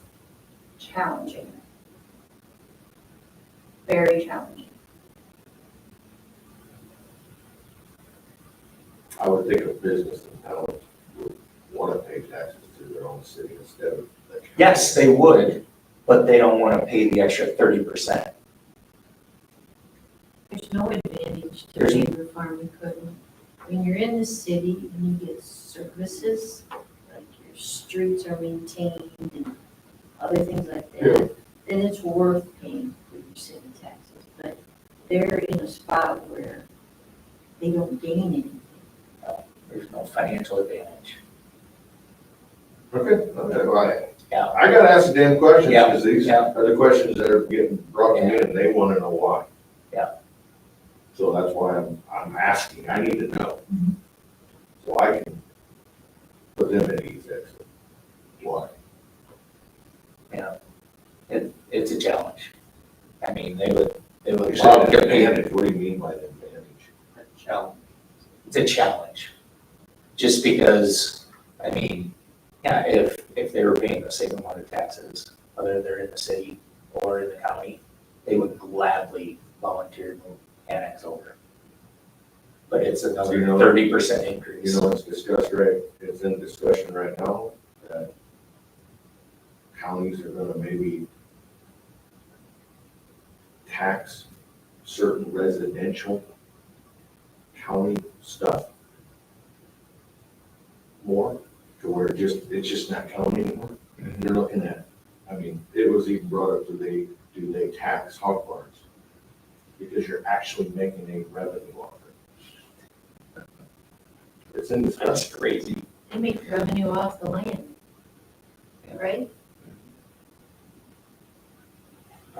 challenging. Very challenging. I would think a business in town would want to pay taxes to their own city instead of. the county. Yes, they would, but they don't want to pay the extra 30%. There's no advantage to There's- favor farm equipment. When you're in the city and you get services, like your streets are maintained and other things like Yeah. that, then it's worth paying for your city taxes. But they're in a spot where they don't gain anything. There's no financial advantage. Okay, well, Yeah. I gotta ask the damn questions, Yeah, because these yeah. are the questions that are getting brought to me, and they wanna know why. Yeah. So that's why I'm asking, I need to know. So I can put them at ease, actually. Why? It's a challenge. I mean, they would You love said to pay. advantage, what do you mean by the advantage? Challenge. It's a challenge. Just because, I mean, yeah, if they were paying the same amount of taxes, whether they're in the city or in the county, they would gladly volunteer to annex over. but it's another You know- 30% increase. You know, it's in discussion right now that counties are gonna maybe tax certain residential county stuff more, to where it's just not county anymore. They're looking at, I mean, it was even brought up, do they tax hog barns? Because you're actually making a revenue off it. It's in discussion. That's crazy. They make revenue off the land, right?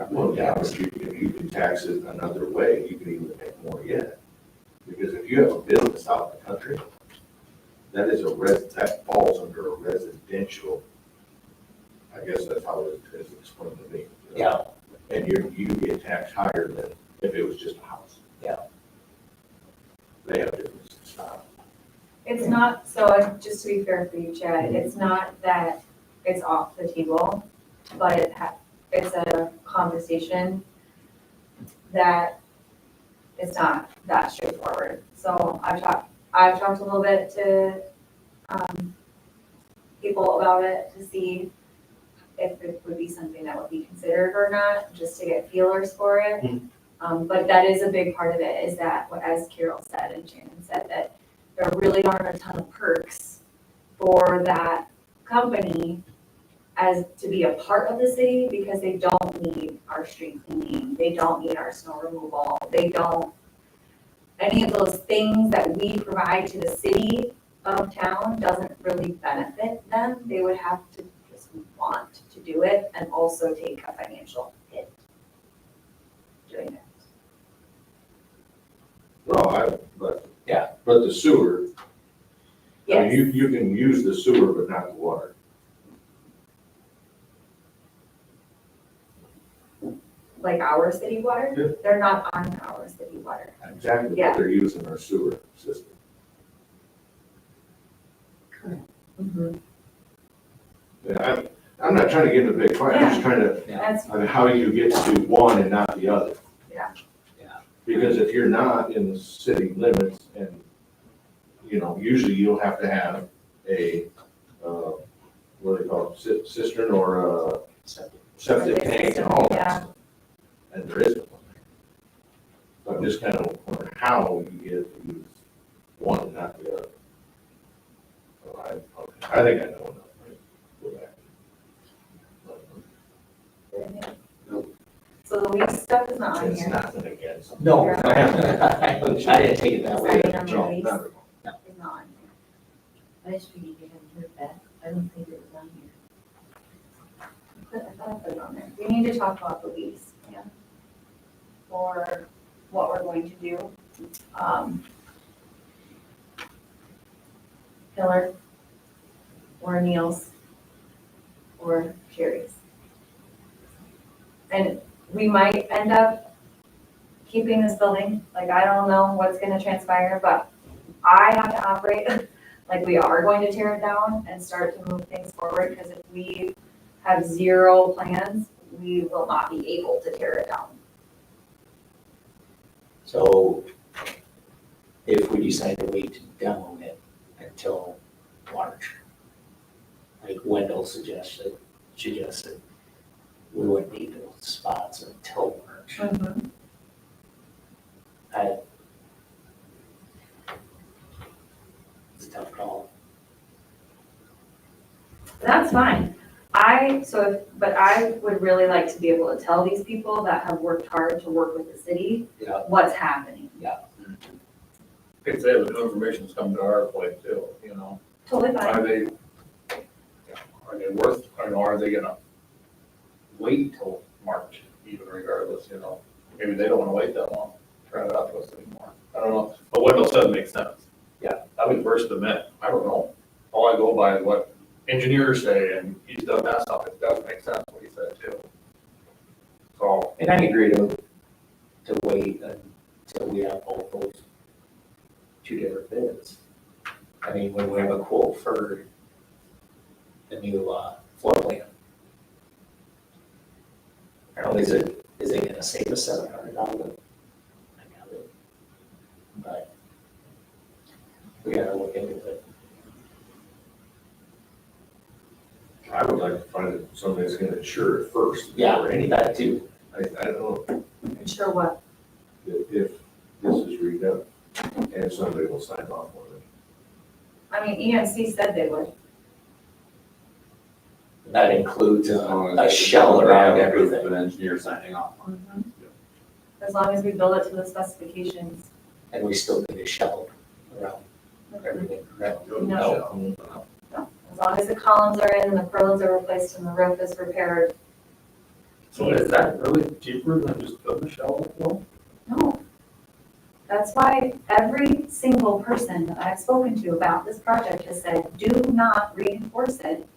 Well, yeah, but if you can tax it another way, you can even make more yet. Because if you have a business out in the country, that falls under a residential, I guess that's how it is explained to me. Yeah, And you get taxed higher than if it was just a house. Yeah. They have different stuff. It's not, so just to be fair for you, Chad, it's not that it's off the table, but it's a conversation that it's not that straightforward. So I've talked a little bit to people about it to see if it would be something that would be considered or not, just to get feelers for it. But that is a big part of it, is that, as Carol said and Shannon said, that there really aren't a ton of perks for that company as to be a part of the city, because they don't need our street cleaning, they don't need our snow removal, they don't, any of those things that we provide to the city of town doesn't really benefit them. They would have to just want to do it and also take a financial hit doing it. But the sewer, I mean, Yes, you can use the sewer, but not the water. like our city water, Yeah. they're not on our city water. Exactly, Yeah. what they're using our sewer system. Yeah, I'm not trying to get in a big fight, I'm just trying to, That's, I mean, how you get to one and not the other. Yeah. Yeah. Because if you're not in the city limits and, you know, usually you'll have to have a, what do they call it, cistern or a septic tank and all that Yeah. stuff. And there isn't one there. So I'm just kind of wondering how you get to use one and not the other. So I think I know enough, right, for that. So the lease stuff is not on It's here. nothing against. no, Yeah. I didn't take it that way. Signing on the No, lease not at all. is not on here. I just figured you hadn't heard that. I don't think it was on here. I thought I put it on there. We need to talk about the lease, yeah. For what we're going to do. Pillar, or Neil's, or Sherry's. And we might end up keeping this building, like, I don't know what's gonna transpire, but I have to operate like we are going to tear it down and start to move things forward, because if we have zero plans, we will not be able to tear it down. So if we decide to wait to demo it until March, like Wendell suggested, we wouldn't need those spots until March. It's a tough call. That's fine. But I would really like to be able to tell these people that have worked hard to work with the city, Yeah. what's happening. Could say the new information's come to our plate too, you know. Totally fine. Are they worth, or are they gonna wait till March, even regardless, you know? Maybe they don't wanna wait that long, try it out to us anymore. I don't know, but what Bill said makes sense. Yeah. I would first admit, I don't know. All I go by is what engineers say, and he's done that stuff, it does make sense what he said too. So, And I agree to wait until we have both those two different bids. I mean, when we have a quote for the new floor plan. I don't know, is it gonna save us $700? I doubt it. But We gotta look into it. I would like to find somebody that's gonna insure it first. Yeah, before anything. that too. I don't know Sure what? if this is redone and somebody will sign off on it. I mean, EMC said they would. That includes As long as a they- shell they around have a proof everything. of An engineer signing off. As long as we build it to the specifications. And we still need a shell around everything, correct? No. As long as the columns are in and the purlins are replaced and the roof is repaired. So is that really cheaper than just building a shell wall? No. That's why every single person that I've spoken to about this project has said, do not reinforce it.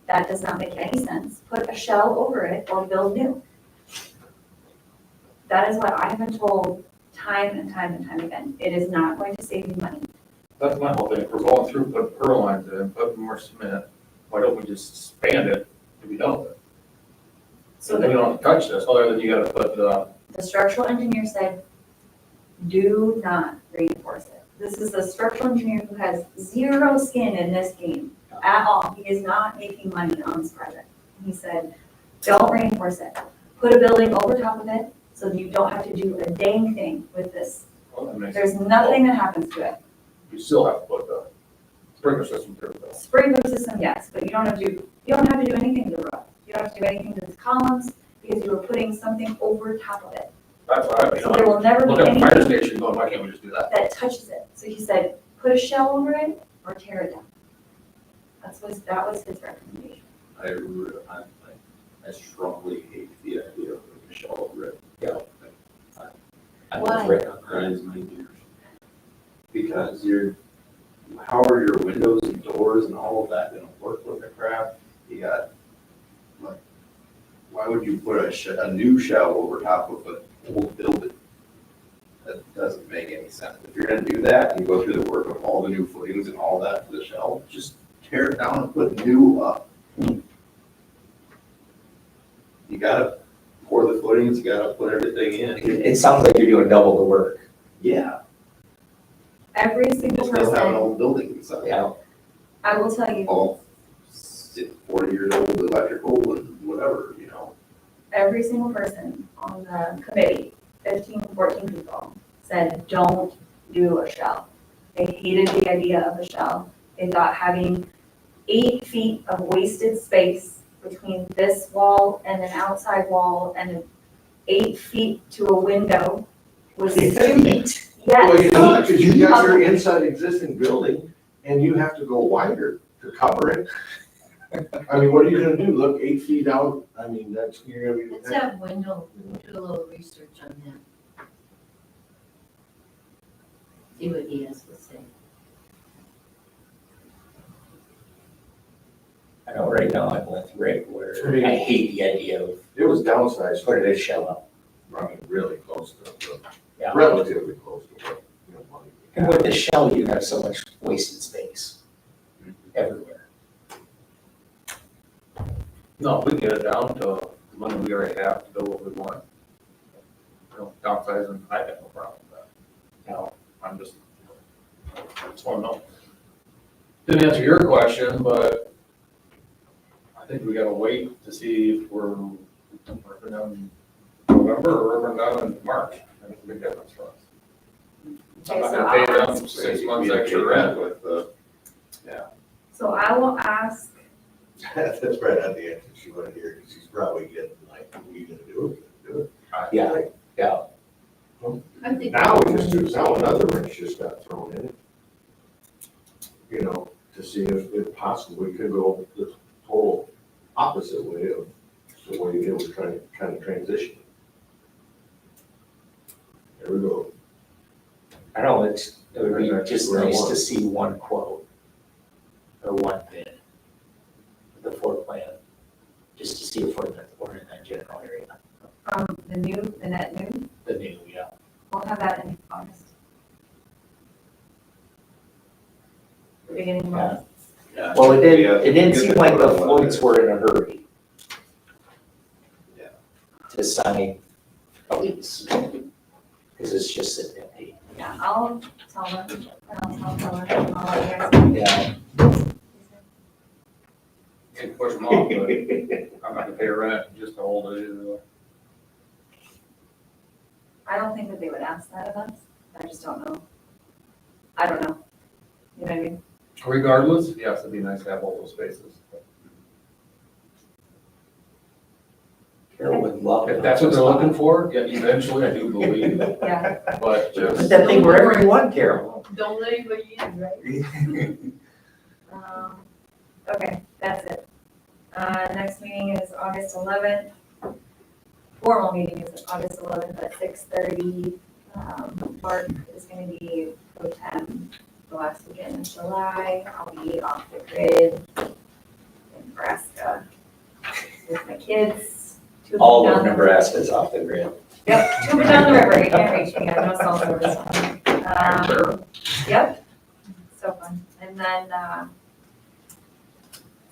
That does not make any sense. Put a shell over it or build new. That is what I have been told time and time and time again. It is not going to save you money. That's my whole thing. If we're going through, put pearl lines in, put more cement, why don't we just span it to be done with it? So So then the, we don't have to touch this, other than you gotta put the structural engineer said, do not reinforce it. This is a structural engineer who has zero skin in this game at all. He is not making money on this project. He said, don't reinforce it. Put a building over top of it so that you don't have to do a dang thing with this. well, that makes, There's nothing that happens to it. you still have to put the sprinkler system through it. Sprinkler system, yes, but you don't have to do anything to the roof. You don't have to do anything to the columns because you are putting something over top of it. That's what I mean. So there will never be Look at the fire anything station going, why can't we just do that? that touches it. So he said, put a shell over it or tear it down. That was his recommendation. I strongly hate the idea of putting a shell over it. I'm Why? with Rick on that. Grinds my gears. Because how are your windows and doors and all of that gonna work with the crap? You got, like, why would you put a new shell over top of an old building? That doesn't make any sense. If you're gonna do that and go through the work of all the new footings and all that for the shell, just tear it down and put new up. You gotta pour the footings, you gotta put everything in. It sounds like you're doing double the work. Yeah, Every you single still have an person, old building inside. Yeah. I will tell you, All 40 years old electrical and whatever, you know. every single person on the committee, 15, 14 people, said, don't do a shell. They hated the idea of a shell. They thought having 8 feet of wasted space between this wall and an outside wall and 8 feet to a window was stupid. Well, you Yes. know, because you got your inside existing building and you have to go wider to cover it. I mean, what are you gonna do? Look 8 feet out? I mean, you're gonna be. Let's have Wendell do a little research on that. See what he has to say. I know right now I'm with Rick where I mean- I hate the idea of It was downsized, putting a shell up. I mean, really close to, Yeah. relatively close to what, money. we And have. with the shell, you have so much wasted space everywhere. No, we can get it down to the money we already have to build what we want. You know, downsizing, I have no problem with that. Now, I just want to know. Didn't answer your question, but I think we gotta wait to see if we're ripping down in November or ripping down in March. I think it's a big difference for us. I'm Okay, not so gonna pay I'll them ask, 6 months extra rent. With the, so I will ask, That's right at the end, she went here, because she's probably getting like, what are you gonna do? Do it. yeah, yeah. I think. Now we just do, now another wrench just got thrown in it. You know, to see if possible, we could go the whole opposite way of the way it was trying to kind of transition. There we go. I know, it would be Right back to just square nice one. to see one quote or one bid, the floor plan, just to see if we're in that general area, the net new, the new, yeah. we'll have that in August. Beginning of Yeah. August. yeah. Well, it Yeah, didn't get seem the like the quote on Floyds it. were in a hurry. Yeah. To sign a lease, because it's just sitting empty. Yeah, I'll tell them, and I'll tell them, I'll let you guys know. Yeah. Can't push them off, but I'm not gonna pay rent just to hold it either way. I don't think that they would ask that of us, I just don't know. I don't know. You know what I mean? Regardless, yes, it'd be nice to have all those spaces. Carol would love. If that's what they're looking for, yeah, eventually I do believe, Yeah. but Put just. that thing wherever you want, Carol. Don't let anybody in, right? Okay, that's it. Next meeting is August 11th. Formal meeting is August 11th at 6:30. Mark is gonna be pro tem the last weekend in July. I'll be off the grid in Nebraska with my kids. Two of them All down of the- Nebraska's off the grid. Yep, two of them down the river, you can't reach me, I have no cell service. Yep, so fun. And then,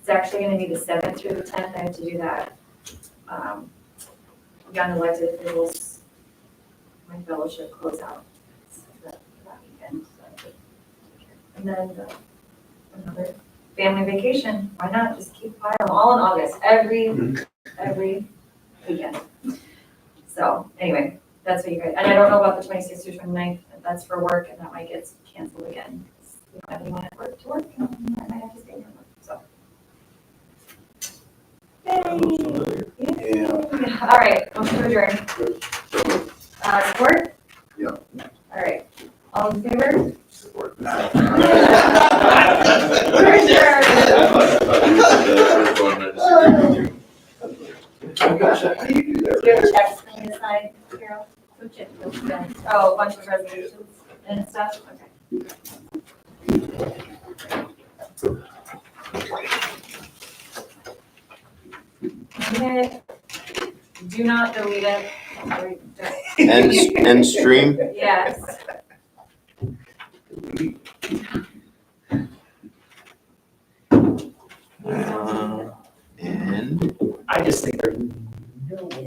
it's actually gonna be the 7th through the 10th, I have to do that. Young elected officials, my fellowship closeout, so that weekend. So I could take care. And then another family vacation, why not, just keep filing them all in August, every weekend. So, anyway, that's what you guys, and I don't know about the 26th through 29th, that's for work, and that might get canceled again. We don't have anyone at work to work, and I might have to stay home, so. Yay! All right, motion to adjourn. Support? Yeah. All right, all in favor? Support. We're adjourned. Oh gosh, how do you do that? Do you have checks on this side, Carol? Who checked those things? Oh, a bunch of resolutions and stuff, okay. Okay. Do not delete it. End stream. Yes. And I just think there's no way